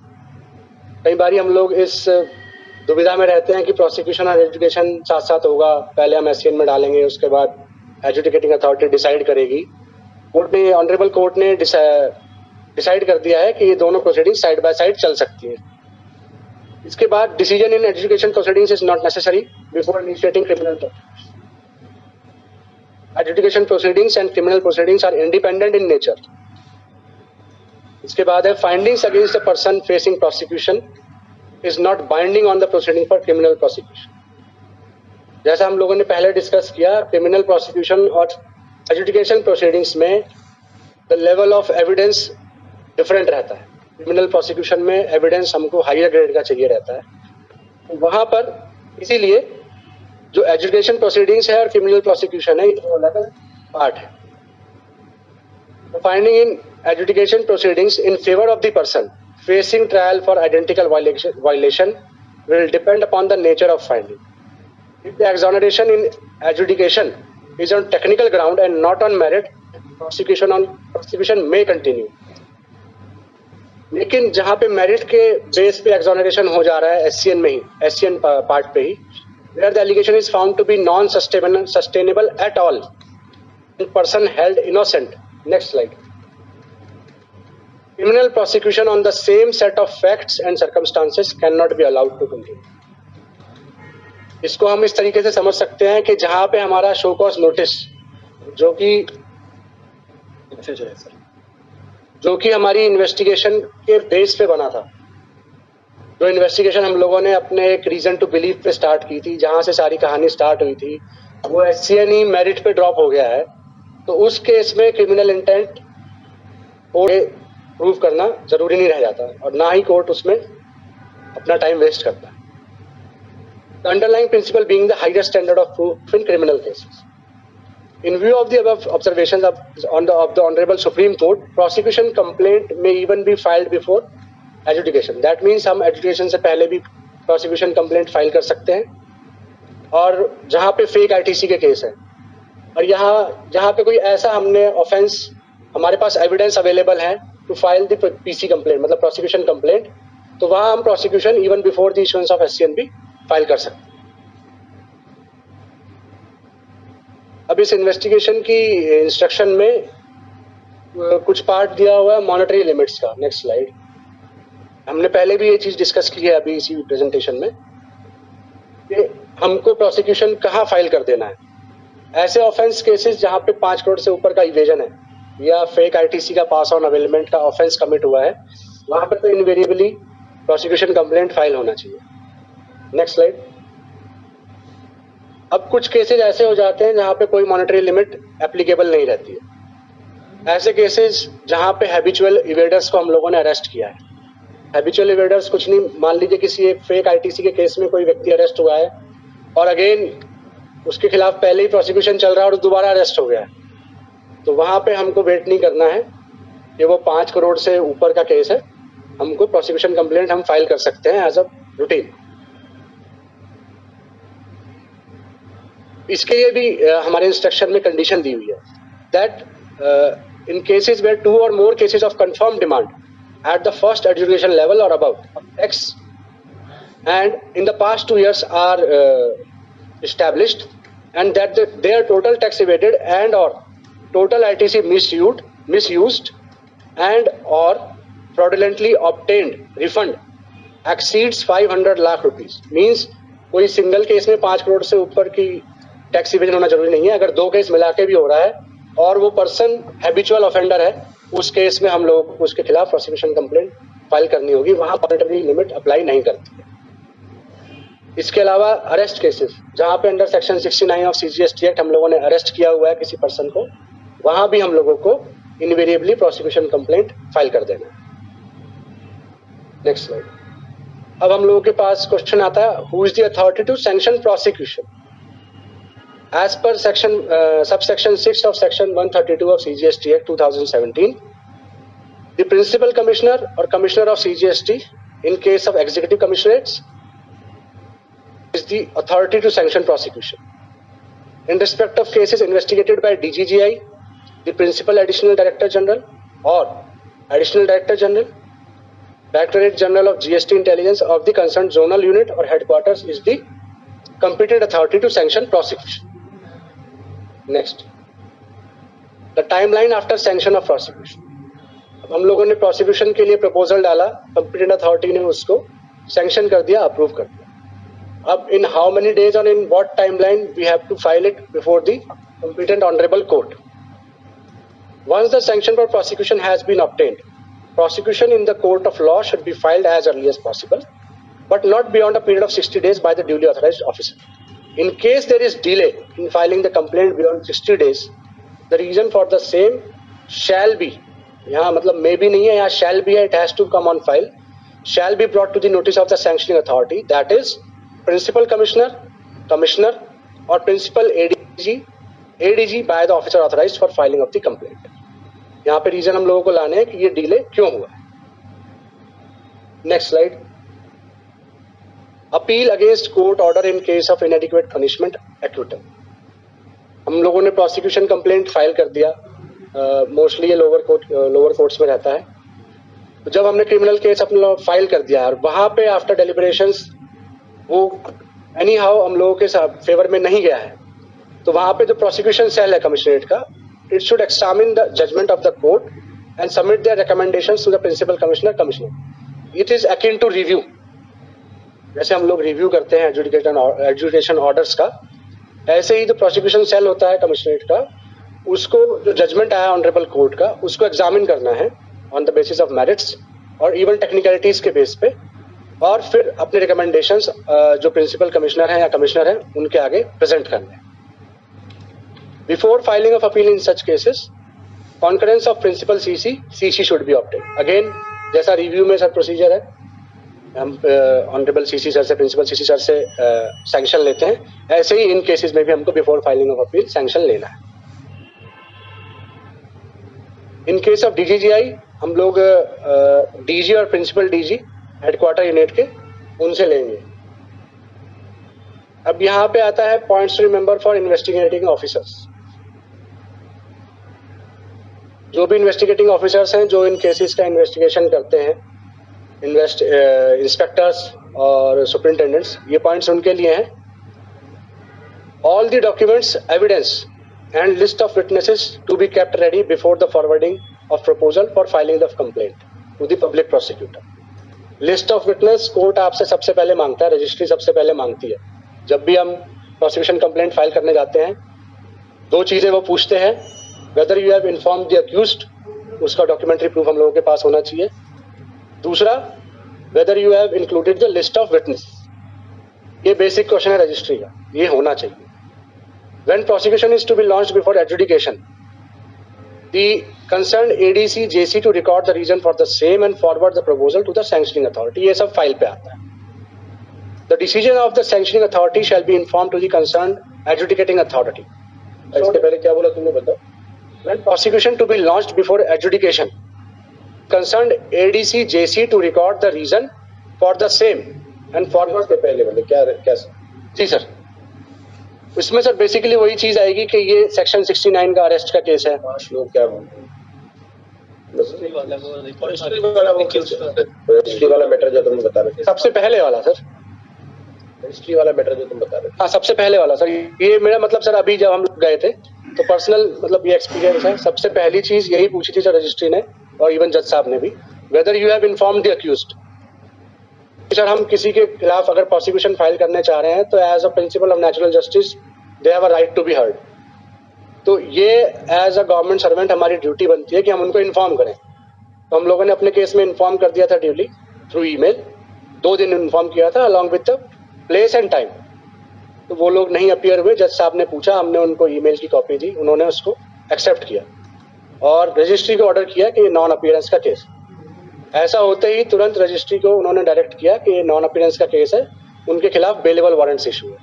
कई बार हम लोग इस दुविधा में रहते हैं कि प्रोसिक्यूशन और एजुकेशन साथ साथ होगा, पहले हम एससीएन में डालेंगे उसके बाद एजुकेटिंग अथॉरिटी डिसाइड करेगी। कोर्ट ने, ऑनरेबल कोर्ट ने डिसाइड कर दिया है कि ये दोनों प्रोसीडिंग साइड बाय साइड चल सकती हैं। इसके बाद decision in adjudication proceedings is not necessary before initiating criminal proceedings. Adjudication proceedings and criminal proceedings are independent in nature. इसके बाद है findings against the person facing prosecution is not binding on the proceeding for criminal prosecution. जैसा हम लोगों ने पहले डिस्कस किया, क्रिमिनल प्रोसिक्यूशन और एजुकेशन प्रोसीडिंग्स में the level of evidence different रहता है। क्रिमिनल प्रोसिक्यूशन में एविडेंस हमको हायर ग्रेड का चाहिए रहता है, वहां पर इसीलिए जो एजुकेशन प्रोसीडिंग्स है और क्रिमिनल प्रोसिक्यूशन है ये दो अलग पार्ट है। Finding in adjudication proceedings in favour of the person facing trial for identical violation will depend upon the nature of finding. If the exoneration in adjudication is on technical ground and not on merit, prosecution may continue. लेकिन जहाँ पे मेरिट के बेस पे एक्सोनरेशन हो जा रहा है एससीएन में ही, एससीएन पार्ट पे ही, where the allegation is found to be non-sustainable at all, and person held innocent. Next slide. Criminal prosecution on the same set of facts and circumstances cannot be allowed to continue. इसको हम इस तरीके से समझ सकते हैं कि जहाँ पे हमारा शो कॉज नोटिस जो कि हमारी इन्वेस्टिगेशन के बेस पे बना था, जो इन्वेस्टिगेशन हम लोगों ने अपने एक रीजन टू बिलीव पे स्टार्ट की थी, जहाँ से सारी कहानी स्टार्ट हुई थी, वो एससीएन ही मेरिट पे ड्रॉप हो गया है, तो उस केस में क्रिमिनल इंटेंट प्रूव करना जरूरी नहीं रह जाता और ना ही कोर्ट उसमें अपना टाइम वेस्ट करता है। The underlying principle being the higher standard of proof in criminal cases. In view of the above observations of the Honorable Supreme Court, prosecution complaint may even be filed before adjudication. That means हम adjudication से पहले भी prosecution complaint file कर सकते हैं। और जहाँ पे fake ITC के केस है और यहाँ जहाँ पे कोई ऐसा हमने offense, हमारे पास evidence available है to file the PC complaint, मतलब prosecution complaint, तो वहाँ हम prosecution even before the issuance of SCN भी फाइल कर सकते हैं। अब इस इन्वेस्टिगेशन की इंस्ट्रक्शन में कुछ पार्ट दिया हुआ है मॉनेटरी लिमिट्स का। Next slide. हमने पहले भी ये चीज डिस्कस की है अभी इसी प्रेजेंटेशन में कि हमको प्रोसिक्यूशन कहाँ फाइल कर देना है। ऐसे ऑफेंस केसेस जहाँ पे 5 करोड़ से ऊपर का इवेजन है या फेक आईटीसी का पास ऑन अवेलमेंट का ऑफेंस कमिट हुआ है, वहां पर तो इनवेरिएबली प्रोसिक्यूशन कंप्लेंट फाइल होना चाहिए। Next slide. अब कुछ केसेस ऐसे हो जाते हैं जहां पे कोई मॉनेटरी लिमिट एप्लीकेबल नहीं रहती है। ऐसे केसेस जहां पे हैबिचुअल इवेडर्स को हम लोगों ने अरेस्ट किया है। हैबिचुअल इवेडर्स कुछ नहीं, मान लीजिए किसी एक फेक आईटीसी के केस में कोई व्यक्ति अरेस्ट हुआ है और अगेन उसके खिलाफ पहले ही प्रोसिक्यूशन चल रहा है और दोबारा अरेस्ट हो गया है, तो वहां पे हमको वेट नहीं करना है कि वो 5 करोड़ से ऊपर का केस है, हमको प्रोसिक्यूशन कंप्लेंट हम फाइल कर सकते हैं एज अ रूटीन। इसके लिए भी हमारे इंस्ट्रक्शन में कंडीशन दी हुई है that in cases where 2 or more cases of confirmed demand at the first adjudication level or above X and in the past 2 years are established, and that their total tax evaded and or total ITC misused and or fraudulently obtained refund exceeds 500 lakh rupees. Means कोई सिंगल केस में 5 करोड़ से ऊपर की टैक्स इवेजन होना जरूरी नहीं है. अगर 2 केस मिला के भी हो रहा है और वो पर्सन हैबिचुअल ऑफेंडर है, उस केस में हम लोग को उसके खिलाफ प्रोसिक्यूशन कंप्लेंट फाइल करनी होगी. वहां मॉनिटरी लिमिट अप्लाई नहीं करती है. इसके अलावा अरेस्ट केसेस जहां पे under section 69 of CGST act हम लोगों ने अरेस्ट किया हुआ है किसी पर्सन को, वहां भी हम लोगों को इनवेरिएबली प्रोसिक्यूशन कंप्लेंट फाइल कर देना है. Next slide. अब हम लोगों के पास क्वेश्चन आता है, who is the authority to sanction prosecution. As per section subsection 6 of section 132 of CGST act 2017, the principal commissioner और commissioner of CGST in case of executive commissionerates is the authority to sanction prosecution. In respect of cases investigated by DGGI, the Principal Additional Director General or Additional Director General, Directorate General of GST Intelligence of the concerned zonal unit or headquarters is the competent authority to sanction prosecution. Next, the timeline after sanction of prosecution. अब हम लोगों ने prosecution के लिए proposal डाला, competent authority ने उसको sanction कर दिया, approve कर दिया. अब in how many days or in what timeline we have to file it before the competent honorable court. Once the sanction for prosecution has been obtained, prosecution in the court of law should be filed as early as possible, but not beyond a period of 60 days by the duly authorized officer. In case there is delay in filing the complaint beyond 60 days, the reason for the same shall be, यहाँ मतलब may be नहीं है, यहाँ shall be है, it has to come on file, shall be brought to the notice of the sanctioning authority, that is Principal Commissioner, Commissioner or Principal ADG by the officer authorized for filing of the complaint. यहाँ पे रीजन हम लोगों को लाने हैं कि ये डिले क्यों हुआ. Next slide. Appeal against court order in case of इनएडिक्वेट punishment acquittal. हम लोगों ने प्रोसिक्यूशन कंप्लेंट फाइल कर दिया. मोस्टली ये लोअर कोर्ट्स में रहता है. तो जब हमने क्रिमिनल केस अपना फाइल कर दिया और वहां पे आफ्टर डेलिब्रेशंस वो एनी हाउ हम लोगों के फेवर में नहीं गया है, तो वहां पे जो प्रोसिक्यूशन सेल है कमिश्नरेट का, it should examine the judgement of the court and submit their recommendations to the principal commissioner. It is akin to review. जैसे हम लोग रिव्यू करते हैं एडजुडिकेशन ऑर्डर्स का, ऐसे ही जो प्रोसिक्यूशन सेल होता है कमिश्नरेट का, उसको जो जजमेंट आया ऑनरेबल कोर्ट का, उसको एग्जामिन करना है on the basis of merits और इवन टेक्निकलिटीज के बेस पे, और फिर अपने रिकमेंडेशंस जो प्रिंसिपल कमिश्नर हैं या कमिश्नर हैं उनके आगे प्रेजेंट करने हैं. Before filing of appeal in such cases, concurrence of principal CC should be obtained. Again जैसा रिव्यू में सर प्रोसीजर है, हम ऑनरेबल सीसी सर से, प्रिंसिपल सीसी सर से सैंक्शन लेते हैं, ऐसे ही इन केसेस में भी हमको before filing of appeal sanction लेना है. इन केस ऑफ DGGI हम लोग DG और प्रिंसिपल DG हेडक्वार्टर यूनिट के उनसे लेंगे. अब यहाँ पे आता है points to remember for investigating officers. जो भी इन्वेस्टिगेटिंग ऑफिसर्स हैं जो इन केसेस का इन्वेस्टिगेशन करते हैं, इंस्पेक्टर्स और सुपरिंटेंडेंट्स, ये पॉइंट्स उनके लिए हैं. All the documents, evidence and list of witnesses to be kept ready before the forwarding of proposal for filing the complaint to the public prosecutor. List of witness court आपसे सबसे पहले मांगता है, रजिस्ट्री सबसे पहले मांगती है. जब भी हम प्रोसिक्यूशन कंप्लेंट फाइल करने जाते हैं, 2 चीजें वो पूछते हैं, whether you have inform the accused, उसका डॉक्यूमेंट्री प्रूफ हम लोगों के पास होना चाहिए. दूसरा, whether you have included the list of witness. ये बेसिक क्वेश्चन है रजिस्ट्री का, ये होना चाहिए. When prosecution is to be launched before adjudication, the concerned ADC JC to record the reason for the same and forward the proposal to the sanctioning authority. ये सब फाइल पे आता है. The decision of the sanctioning authority shall be informed to the concerned adjudicating authority. इसके पहले क्या बोला तुमने, बताओ. When prosecution to be launched before adjudication, concerned ADC JC to record the reason for the same and forward. के पहले मतलब क्या जी सर, इसमें सर बेसिकली वही चीज आएगी कि ये सेक्शन 69 का अरेस्ट का केस है. 5 लोग क्या बोलते हैं, रजिस्ट्री वाला मैटर जो तुम बता रहे थे, सबसे पहले वाला सर, रजिस्ट्री वाला मैटर जो तुम बता रहे थे। हाँ सबसे पहले वाला सर, ये मेरा मतलब सर अभी जब हम गए थे तो पर्सनल मतलब ये एक्सपीरियंस है। सबसे पहली चीज यही पूछी थी सर रजिस्ट्री ने और इवन जज साहब ने भी, weather you have informed the accused. Sir हम किसी के खिलाफ अगर प्रोसिक्यूशन फाइल करने चाह रहे हैं तो as a principle of natural justice they have a right to be heard. तो ये एज अ गवर्नमेंट सर्वेंट हमारी ड्यूटी बनती है कि हम उनको इन्फॉर्म करें। तो हम लोगों ने अपने केस में इन्फॉर्म कर दिया था ड्यूली थ्रू ईमेल, 2 दिन इन्फॉर्म किया था along with the place and time. तो वो लोग नहीं अपीयर हुए, जज साहब ने पूछा, हमने उनको ईमेल की कॉपी दी, उन्होंने उसको एक्सेप्ट किया और रजिस्ट्री को ऑर्डर किया कि ये नॉन अपीयरेंस का केस। ऐसा होते ही तुरंत रजिस्ट्री को उन्होंने डायरेक्ट किया कि ये नॉन अपीयरेंस का केस है, उनके खिलाफ बेलेबल वारंट्स इशू है।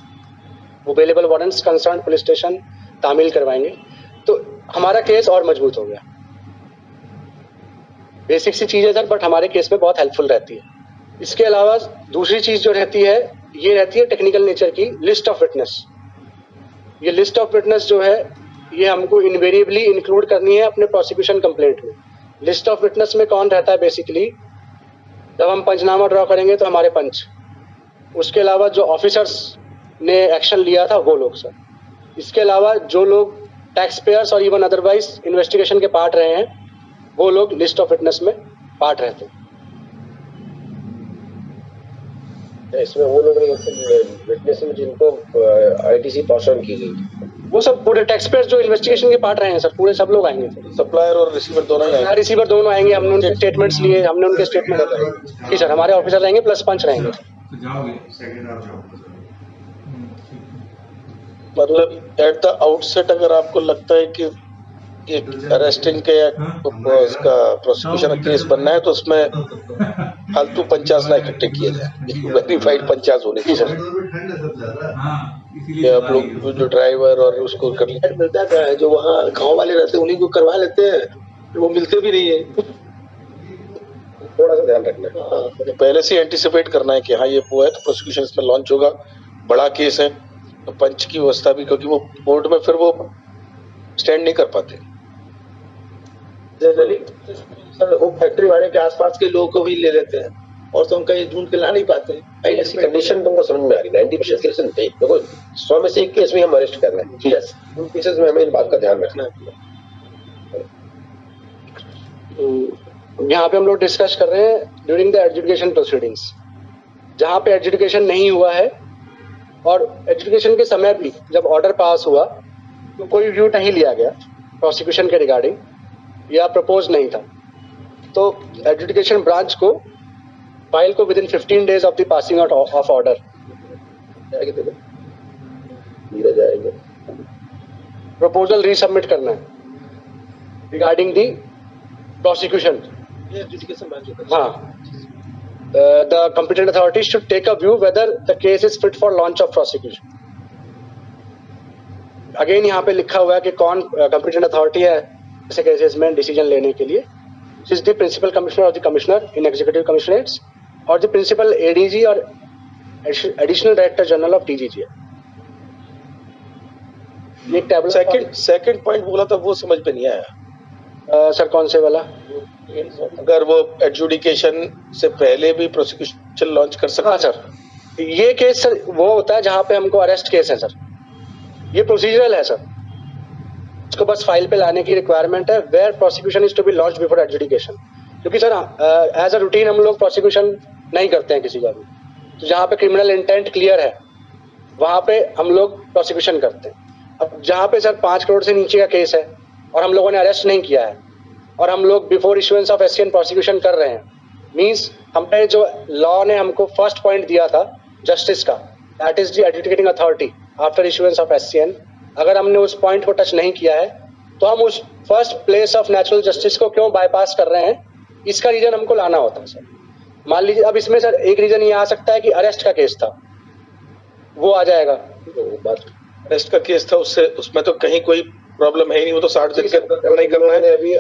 वो bailable warrants concern police station तामील करवाएंगे। तो हमारा केस और मजबूत हो गया। बेसिक सी चीज़ है सर, बट हमारे केस में बहुत हेल्पफुल रहती है। इसके अलावा दूसरी चीज़ जो रहती है ये रहती है टेक्निकल नेचर की लिस्ट ऑफ विटनेस। ये लिस्ट ऑफ विटनेस जो है ये हमको इनवेरिएबली इंक्लूड करनी है अपने प्रोसिक्यूशन कंप्लेंट में। लिस्ट ऑफ विटनेस में कौन रहता है बेसिकली, जब हम पंचनामा ड्रॉ करेंगे तो हमारे पंच, उसके अलावा जो ऑफिसर्स ने एक्शन लिया था वो लोग सर, इसके अलावा जो लोग टैक्स पेयर्स और इवन अदरवाइज इन्वेस्टिगेशन के पार्ट रहे हैं वो लोग लिस्ट ऑफ विटनेस में पार्ट रहते हैं। इसमें वो लोग विटनेस में जिनको आईटीसी पास ऑन की गई, वो सब पूरे टैक्स पेयर्स जो इन्वेस्टिगेशन के पार्ट रहे हैं सर, पूरे सब लोग आएंगे। सप्लायर और रिसीवर दोनों ही आएंगे। रिसीवर दोनों आएंगे, हमने उनके स्टेटमेंट्स लिए, हमने उनके स्टेटमेंट जी सर, हमारे ऑफिसर रहेंगे प्लस पंच रहेंगे। मतलब एट द आउटसेट अगर आपको लगता है कि एक अरेस्टिंग के या उसका प्रोसिक्यूशन केस बनना है तो उसमें फालतू 50 ना इकट्ठे किए जाए, वेरीफाइड 50 होने की सर। ये आप लोग जो ड्राइवर और उसको कर लेते मिलता है, जो वहाँ गाँव वाले रहते हैं उन्हीं को करवा लेते हैं, वो मिलते भी नहीं है। थोड़ा सा ध्यान रखना है, पहले से एंटिसिपेट करना है कि हाँ ये वो है तो प्रोसिक्यूशन इसमें लॉन्च होगा, बड़ा केस है तो पंच की व्यवस्था भी, क्योंकि वो कोर्ट में फिर वो स्टैंड नहीं कर पाते। जनरली सर वो फैक्ट्री वाले के आसपास के लोगों को भी ले लेते हैं और तो हम कहीं ढूंढ के ला नहीं पाते। ऐसी कंडीशन तुमको समझ में आ रही, 90% केस नहीं, देखो 100 में से 1 केस में हम अरेस्ट कर रहे हैं। यस, उन केसेस में हमें इन बात का ध्यान रखना है। यहाँ पे हम लोग डिस्कस कर रहे हैं ड्यूरिंग द एडजुडिकेशन प्रोसीडिंग्स, जहाँ पे एडजुडिकेशन नहीं हुआ है और एडजुडिकेशन के समय भी जब ऑर्डर पास हुआ तो कोई व्यू नहीं लिया गया प्रोसिक्यूशन के रिगार्डिंग या प्रपोज नहीं था, तो एडजुडिकेशन ब्रांच को फाइल को with in 15 days of the passing out of order proposal resubmit करना है रिगार्डिंग दी प्रोसिक्यूशन। हाँ, the competent authority should take a view whether the case is fit for launch of prosecution. Again यहाँ पे लिखा हुआ है कि कौन competent authority है ऐसे केसेस में डिसीजन लेने के लिए। This is the principal commissioner or the commissioner in executive commissionates और the principal ADG और additional director general of DGG है। ये टेबल सेकंड पॉइंट बोला था वो समझ में नहीं आया सर, कौन से वाला? अगर वो एडजुडिकेशन से पहले भी प्रोसिक्यूशन लॉन्च कर सकते। हाँ सर, ये केस सर वो होता है जहाँ पे हमको अरेस्ट केस है सर, ये प्रोसीजरल है सर, उसको बस फाइल पे लाने की रिक्वायरमेंट है where prosecution is to be launched before adjudication. क्योंकि सर एज अ रूटीन हम लोग प्रोसिक्यूशन नहीं करते हैं किसी का भी, तो जहाँ पे क्रिमिनल इंटेंट क्लियर है वहाँ पे हम लोग प्रोसिक्यूशन करते हैं। अब जहाँ पे सर 5 करोड़ से नीचे का केस है और हम लोगों ने अरेस्ट नहीं किया है और हम लोग before issuance of SCN prosecution कर रहे हैं, मींस हमने जो लॉ ने हमको फर्स्ट पॉइंट दिया था जस्टिस का, that is the adjudicating authority after issuance of SCN, अगर हमने उस पॉइंट को टच नहीं किया है तो हम उस first place of natural justice को क्यों बाईपास कर रहे हैं, इसका रीजन हमको लाना होता है सर। मान लीजिए अब इसमें सर एक रीजन ये आ सकता है कि अरेस्ट का केस था, वो आ जाएगा, अरेस्ट का केस था, उससे उसमें तो कहीं कोई प्रॉब्लम है ही नहीं, वो तो 60 दिन के अंदर नहीं करना है। अभी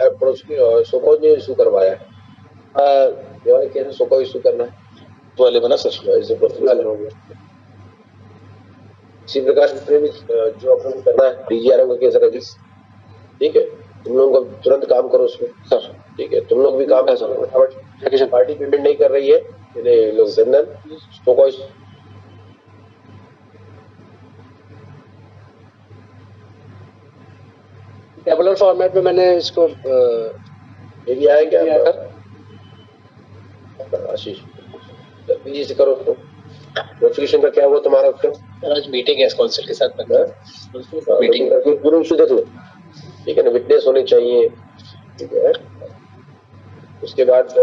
सोको ने इशू करवाया है, ये वाले केस सोको इशू करना है वाले बना सर, हो गया। इसी प्रकार से भी जो अपन को करना है डीजीआरएम का केस रजिस, ठीक है, तुम लोगों को तुरंत काम करो उसमें सर। ठीक है, तुम लोग भी काम कर सकते, पार्टी पेमेंट नहीं कर रही है ये लोग जनरल तो कोई टेबुलर फॉर्मेट में मैंने इसको ये भी आया क्या आशीष? जल्दी से करो उसको, नोटिफिकेशन का क्या हुआ तुम्हारा उसका? आज मीटिंग है काउंसिल के साथ मीटिंग पूरी देख लो, ठीक है ना, विटनेस होने चाहिए, ठीक है। उसके बाद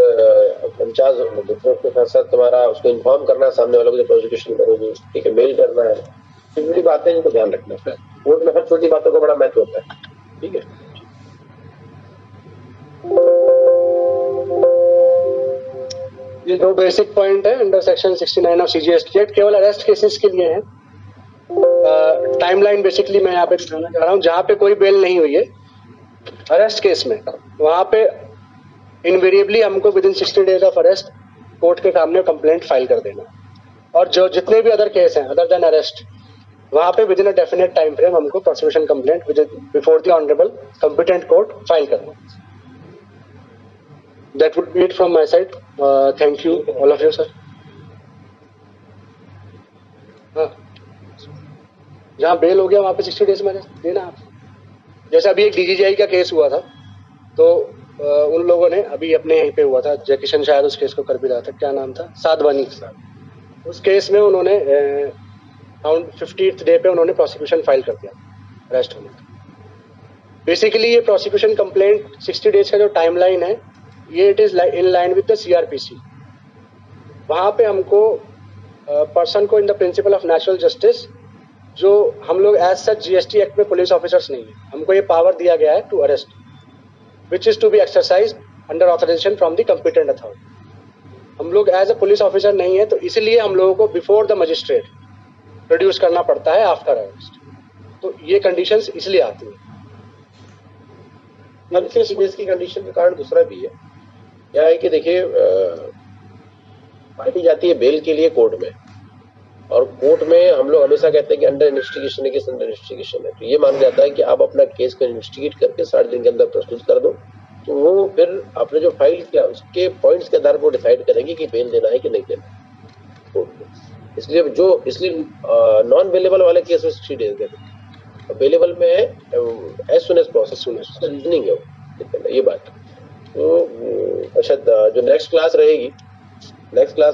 पंचायत के साथ साथ तुम्हारा उसको इन्फॉर्म करना है सामने वालों को जो प्रोसिक्यूशन करोगे, ठीक है, मेल करना है, छोटी बातें इनको ध्यान रखना है, कोर्ट में हर छोटी बातों का बड़ा महत्व होता है, ठीक है। ये दो बेसिक पॉइंट है under section 69 of CGST act, केवल अरेस्ट केसेस के लिए है। टाइमलाइन बेसिकली मैं यहाँ पे दिखाना चाह रहा हूँ, जहाँ पे कोई बेल नहीं हुई है अरेस्ट केस में, वहाँ पे इनवेरिएबली हमको with in 60 days of arrest court के सामने कंप्लेंट फाइल कर देना, और जो जितने भी अदर केस हैं अदर देन अरेस्ट, वहाँ पे within a definite time frame हमको prosecution complaint before the honourable competent court file करना। That would be it from my side. Thank you, all of you, sir. हाँ, जहाँ बेल हो गया वहाँ पे 60 डेज में देना आप। जैसे अभी एक डीजीजीआई का केस हुआ था, तो उन लोगों ने अभी अपने यहीं पे हुआ था, जय किशन शायद उस केस को कर भी रहा था, क्या नाम था, साधवानी। उस केस में उन्होंने अराउंड 50th डे पे उन्होंने प्रोसिक्यूशन फाइल कर दिया अरेस्ट होने का। बेसिकली ये प्रोसिक्यूशन कंप्लेंट 60 डेज का जो टाइमलाइन है, ये it is in line with the CrPC. वहाँ पे हमको पर्सन को in the principle of natural justice, जो हम लोग एज सच जीएसटी एक्ट में पुलिस ऑफिसर्स नहीं है, हमको ये पावर दिया गया है to arrest, which is to be exercise under authorisation from the competent authority. हम लोग एज अ पुलिस ऑफिसर नहीं है, तो इसलिए हम लोगों को बिफोर द मजिस्ट्रेट प्रोड्यूस करना पड़ता है आफ्टर अरेस्ट। तो ये कंडीशंस इसलिए आती है। की कंडीशन के कारण दूसरा भी है, क्या है कि देखिए पार्टी जाती है बेल के लिए कोर्ट में, और कोर्ट में हम लोग हमेशा कहते हैं कि अंडर इन्वेस्टिगेशन है, केस अंडर इन्वेस्टिगेशन है, तो ये माना जाता है कि आप अपना केस को इन्वेस्टिगेट करके 60 दिन के अंदर प्रस्तुत कर दो, तो वो फिर आपने जो फाइल किया उसके पॉइंट्स के आधार पर डिसाइड करेंगे कि बेल देना है कि नहीं देना कोर्ट में। इसलिए नॉन बेलेबल वाले केस में 60 डेज देते, अवेलेबल में है as soon as process, reasoning है वो, ये बात। तो अच्छा, जो नेक्स्ट क्लास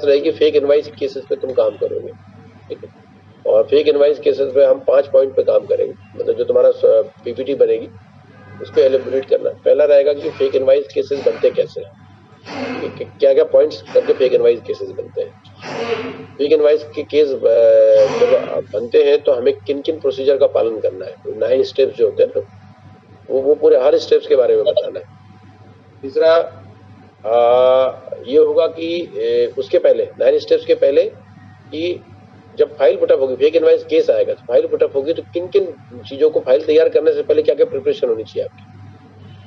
रहेगी फेक इनवाइस केसेस पे तुम काम करोगे, ठीक है, और फेक इनवाइस केसेस पे हम 5 पॉइंट पे काम करेंगे, मतलब जो तुम्हारा पीपीटी बनेगी उसको एलिबोरेट करना। पहला रहेगा कि फेक इनवाइस केसेस बनते कैसे हैं, क्या क्या पॉइंट्स करके फेक इनवाइस केसेस बनते हैं। फेक इनवाइस के केस जब बनते हैं तो हमें किन किन प्रोसीजर का पालन करना है, 9 स्टेप्स जो होते हैं ना, वो पूरे हर स्टेप्स के बारे में बताना है। तीसरा ये होगा कि उसके पहले 9 स्टेप्स के पहले कि जब फाइल पुटअप होगी, फेक इनवाइस केस आएगा तो फाइल पुटअप होगी, तो किन किन चीज़ों को फाइल तैयार करने से पहले क्या क्या प्रिपरेशन होनी चाहिए आपकी,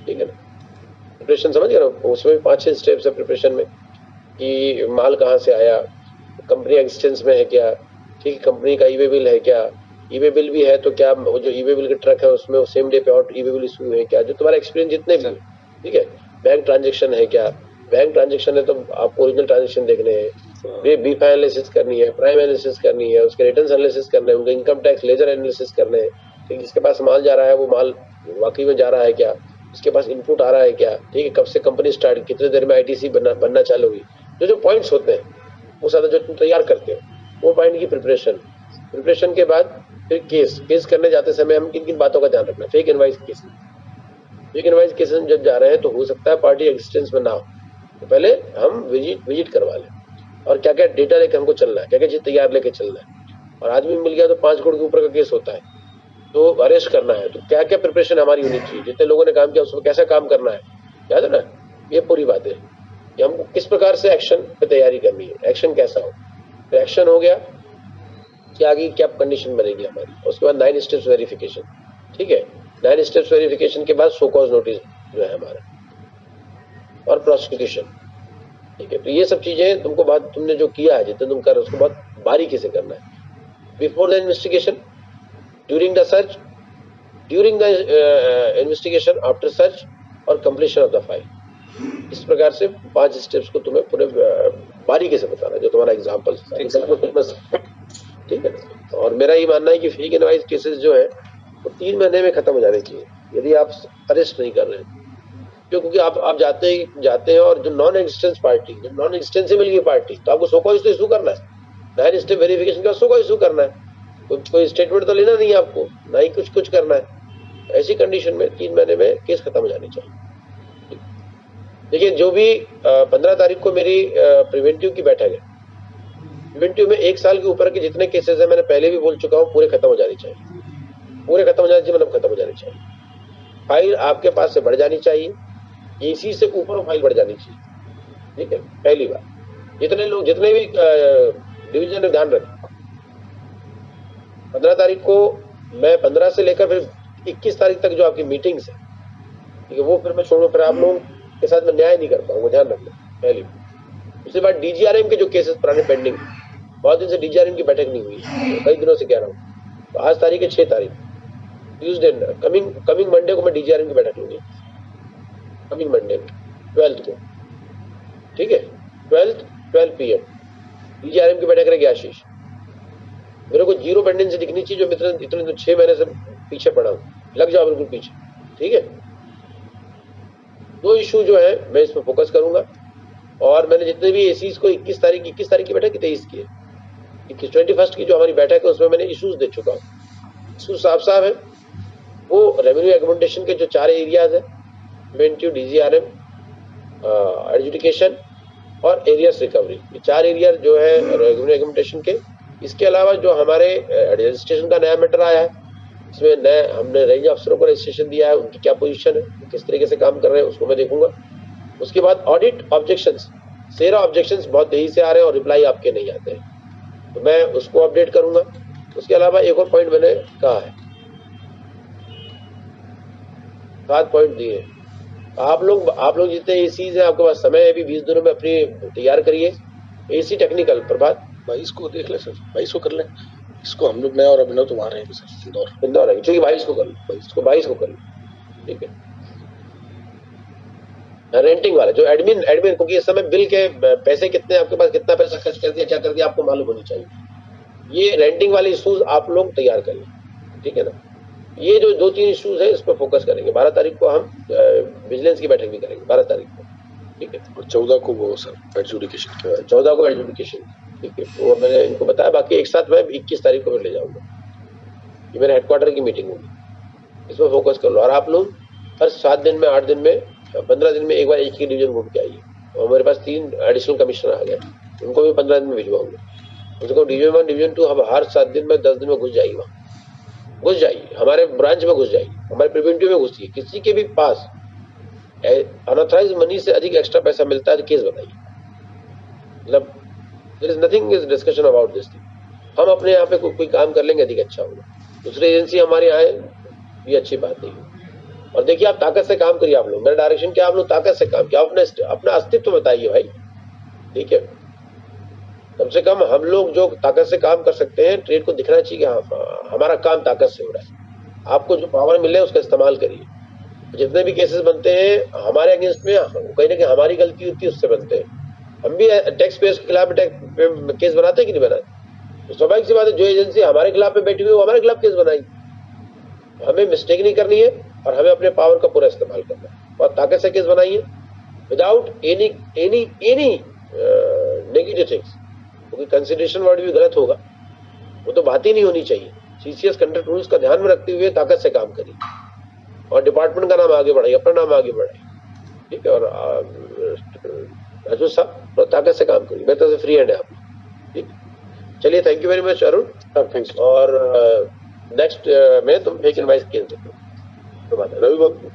ठीक है ना। प्रिपरेशन समझ गए ना, उसमें 5-6 स्टेप्स है प्रिपरेशन में, कि माल कहाँ से आया, कंपनी एक्सचेंज में है क्या, ठीक है, कंपनी का ईवे बिल है क्या, ईवे बिल भी है तो क्या वो जो ईवे बिल के ट्रक है उसमें सेम डे पे और ईवे बिल इशू है क्या, जो तुम्हारा एक्सपीरियंस जितने भी, ठीक है। बैंक ट्रांजेक्शन है क्या, बैंक ट्रांजेक्शन है तो आपको ओरिजिनल ट्रांजेक्शन देखने हैं, बी फाइल एनालिसिस करनी है, प्राइम एनालिसिस करनी है, उसके रिटर्न एनालिसिस करने हैं, उनका इनकम टैक्स लेजर एनालिसिस करने हैं, ठीक, जिसके पास माल जा रहा है वो माल वाकई में जा रहा है क्या, उसके पास इनपुट आ रहा है क्या, ठीक है, कब से कंपनी स्टार्ट, कितने देर में आईटीसी बनना चालू हुई, जो पॉइंट्स होते हैं वो सारा जो तुम तैयार करते हो, वो पॉइंट की प्रिपरेशन के बाद फिर केस करने जाते समय हम किन किन बातों का ध्यान रखना। फेक इनवाइस केस में जब जा रहे हैं तो हो सकता है पार्टी एग्जिस्टेंस में ना हो, तो पहले हम विजिट करवा लें, और क्या क्या डेटा लेके हमको चलना है, क्या क्या चीज तैयार लेके चलना है। और आदमी मिल गया तो 5 करोड़ के ऊपर का केस होता है, तो अरेस्ट करना है, तो क्या क्या प्रिपरेशन हमारी होनी चाहिए, जितने लोगों ने काम किया उसमें कैसा काम करना है, याद है ना, ये पूरी बात है कि हमको किस प्रकार से एक्शन पे तैयारी करनी है, एक्शन कैसा हो, फिर एक्शन हो गया कि आगे क्या कंडीशन बनेगी हमारी, उसके बाद 9 स्टेप्स वेरिफिकेशन, ठीक है, 9 स्टेप्स वेरिफिकेशन के बाद शो कॉज नोटिस जो है हमारा, और प्रोसिक्यूशन, ठीक है। तो ये सब चीजें तुमने जो किया है, जितने तुम कर उसको बहुत बारीकी से करना है, before the investigation, during the search, during the investigation, after search और कंप्लीशन ऑफ द फाइल, इस प्रकार से 5 स्टेप्स को तुम्हें पूरे बारीकी से बताना, जो तुम्हारा एग्जाम्पल, ठीक है। और मेरा ये मानना है कि फेक इनवॉइस केसेस जो है वो 3 महीने में खत्म हो जाने चाहिए, यदि आप अरेस्ट नहीं कर रहे हैं। क्योंकि आप जाते हैं और जो नॉन एग्जिस्टेंस पार्टी, जो नॉन एग्जिस्टेंसिबल की पार्टी, तो आपको सो कॉज तो इशू करना है, 9 स्टेप वेरिफिकेशन का सो कॉज इशू करना है, कोई स्टेटमेंट तो लेना नहीं है आपको, ना ही कुछ करना है। ऐसी कंडीशन में 3 महीने में केस खत्म हो जानी चाहिए। देखिए, जो भी 15 तारीख को मेरी प्रिवेंटिव की बैठक है, प्रिवेंटिव में 1 साल के ऊपर के जितने केसेस हैं, मैंने पहले भी बोल चुका हूँ, पूरे खत्म हो जानी चाहिए, पूरे खत्म हो जाने चाहिए, मतलब खत्म हो जानी चाहिए। फाइल आपके पास से बढ़ जानी चाहिए, इसी से ऊपर फाइल बढ़ जानी चाहिए, ठीक है। पहली बात, जितने भी डिवीजन में ध्यान रखें, 15 तारीख को मैं 15 से लेकर फिर 21 तारीख तक जो आपकी मीटिंग्स है, ठीक है, वो फिर मैं छोड़ूं, फिर आप लोगों के साथ मैं न्याय नहीं कर पाऊंगा, ध्यान रखना। पहली उसके बाद डीजीआरएम के जो केसेस पुराने पेंडिंग, बहुत दिन से डीजीआरएम की बैठक नहीं हुई, तो कई दिनों से कह रहा हूँ, तो आज तारीख है 6 तारीख, ट्यूजडे, कमिंग मंडे को मैं डीजीआरएम की बैठक लूंगी, कमिंग मंडे में 12th को, ठीक है, 12 PM डीजीआरएम की बैठक रहेगी। आशीष, मेरे को 0 पेंडेंसी दिखनी चाहिए, जो इतने 6 महीने से पीछे पड़ा हूँ, लग जाओ बिल्कुल पीछे, ठीक है। 2 इशू जो है मैं इस पर फोकस करूंगा, और मैंने जितने भी एसीज को 21 तारीख की बैठक की 23 की है, 21 की जो हमारी बैठक है उसमें मैंने इशूज दे चुका हूँ। इशू साफ है, वो रेवेन्यू एकोमोडेशन के जो 4 एरियाज है, प्रिवेंटिव, डीजीआरएम, एडजुडिकेशन और एरियाज रिकवरी, ये 4 एरिया जो है रेवेन्यू एकोमोडेशन के। इसके अलावा जो हमारे रजिस्ट्रेशन का नया मैटर आया है, इसमें हमने रेंज अफसरों को रजिस्ट्रेशन दिया है, उनकी क्या पोजीशन है, किस तरीके से काम कर रहे हैं, उसको मैं देखूंगा। उसके बाद ऑडिट ऑब्जेक्शंस, सेरा ऑब्जेक्शंस बहुत तेजी से आ रहे हैं और रिप्लाई आपके नहीं आते हैं, तो मैं उसको अपडेट करूंगा। उसके अलावा एक और पॉइंट मैंने कहा है, 7 पॉइंट दिए। आप लोग जितने एसीज हैं, आपके पास समय है अभी 20 दिनों में अपनी तैयार करिए। एसी टेक्निकल प्रभात 22 को देख ले सर, 22 को कर ले इसको, हम लोग, मैं और अभिनव तो वहां रहेंगे सर, इंदौर है, ठीक है, 22 को कर लो, 22 को कर लो, ठीक है। रेंटिंग वाले जो एडमिन, क्योंकि इस समय बिल के पैसे कितने, आपके पास कितना पैसा खर्च कर दिया, क्या कर दिया, आपको मालूम होनी चाहिए। ये रेंटिंग वाले इशूज आप लोग तैयार करिए, ठीक है ना। ये जो 2-3 इशूज है, इस पर फोकस करेंगे। 12 तारीख को हम विजिलेंस की बैठक भी करेंगे, 12 तारीख को, ठीक है। और 14 को वो सर एडजुडिकेशन, 14 को एडजुडिकेशन, ठीक है, वो मैंने इनको बताया। बाकी एक साथ मैं 21 तारीख को ले जाऊंगा, ये मेरे हेडक्वार्टर की मीटिंग होगी, इसमें फोकस कर लो। और आप लोग हर 7 दिन में, 8 दिन में, 15 दिन में एक बार एक ही डिवीजन घूम के आइए। और मेरे पास 3 एडिशनल कमिश्नर आ गए, उनको भी 15 दिन में भिजवाऊंगा। उसको डिवीजन 1, डिवीजन 2 हम हर 7 दिन में, 10 दिन में घुस जाइए, वहाँ घुस जाइए, हमारे ब्रांच में घुस जाइए, हमारे प्रिवेंटिव में घुसिए। किसी के भी पास अनऑथराइज मनी से अधिक एक्स्ट्रा पैसा मिलता है तो केस बनाइए, मतलब there is nothing is discussion about this thing. हम अपने यहाँ पे कोई काम कर लेंगे, अधिक अच्छा होगा। दूसरी एजेंसी हमारे आए, ये अच्छी बात नहीं। और देखिए, आप ताकत से काम करिए। आप लोग, मेरा डायरेक्शन क्या, आप लोग ताकत से काम किया, अपना अस्तित्व बताइए भाई, ठीक है। कम से कम हम लोग जो ताकत से काम कर सकते हैं, ट्रेड को दिखना चाहिए कि हाँ, हमारा काम ताकत से हो रहा है। आपको जो पावर मिले उसका इस्तेमाल करिए। जितने भी केसेस बनते हैं हमारे अगेंस्ट में, कहीं ना कहीं हमारी गलती होती है, उससे बनते हैं। हम भी टैक्स पेयर्स के खिलाफ केस बनाते हैं कि नहीं बनाते? तो स्वाभाविक सी बात है, जो एजेंसी हमारे खिलाफ में बैठी हुई है वो हमारे खिलाफ केस बनाई। हमें मिस्टेक नहीं करनी है और हमें अपने पावर का पूरा इस्तेमाल करना है और ताकत से केस बनाइए, विदाउट एनी नेगेटिव थिंग्स। क्योंकि कंसिडरेशन वर्ड भी गलत होगा, वो तो बात ही नहीं होनी चाहिए। सीसीएस कंडक्ट रूल्स का ध्यान में रखते हुए ताकत से काम करिए और डिपार्टमेंट का नाम आगे बढ़ाइए, अपना नाम आगे बढ़ाइए, ठीक है। और राजू साहब, ताकत से काम करिए, मेरी तरफ से फ्री हैंड है आप, ठीक। चलिए, thank you very much Arun, thanks. और नेक्स्ट में तुम फेक इनवॉइस केस देखो, रवि बाबू।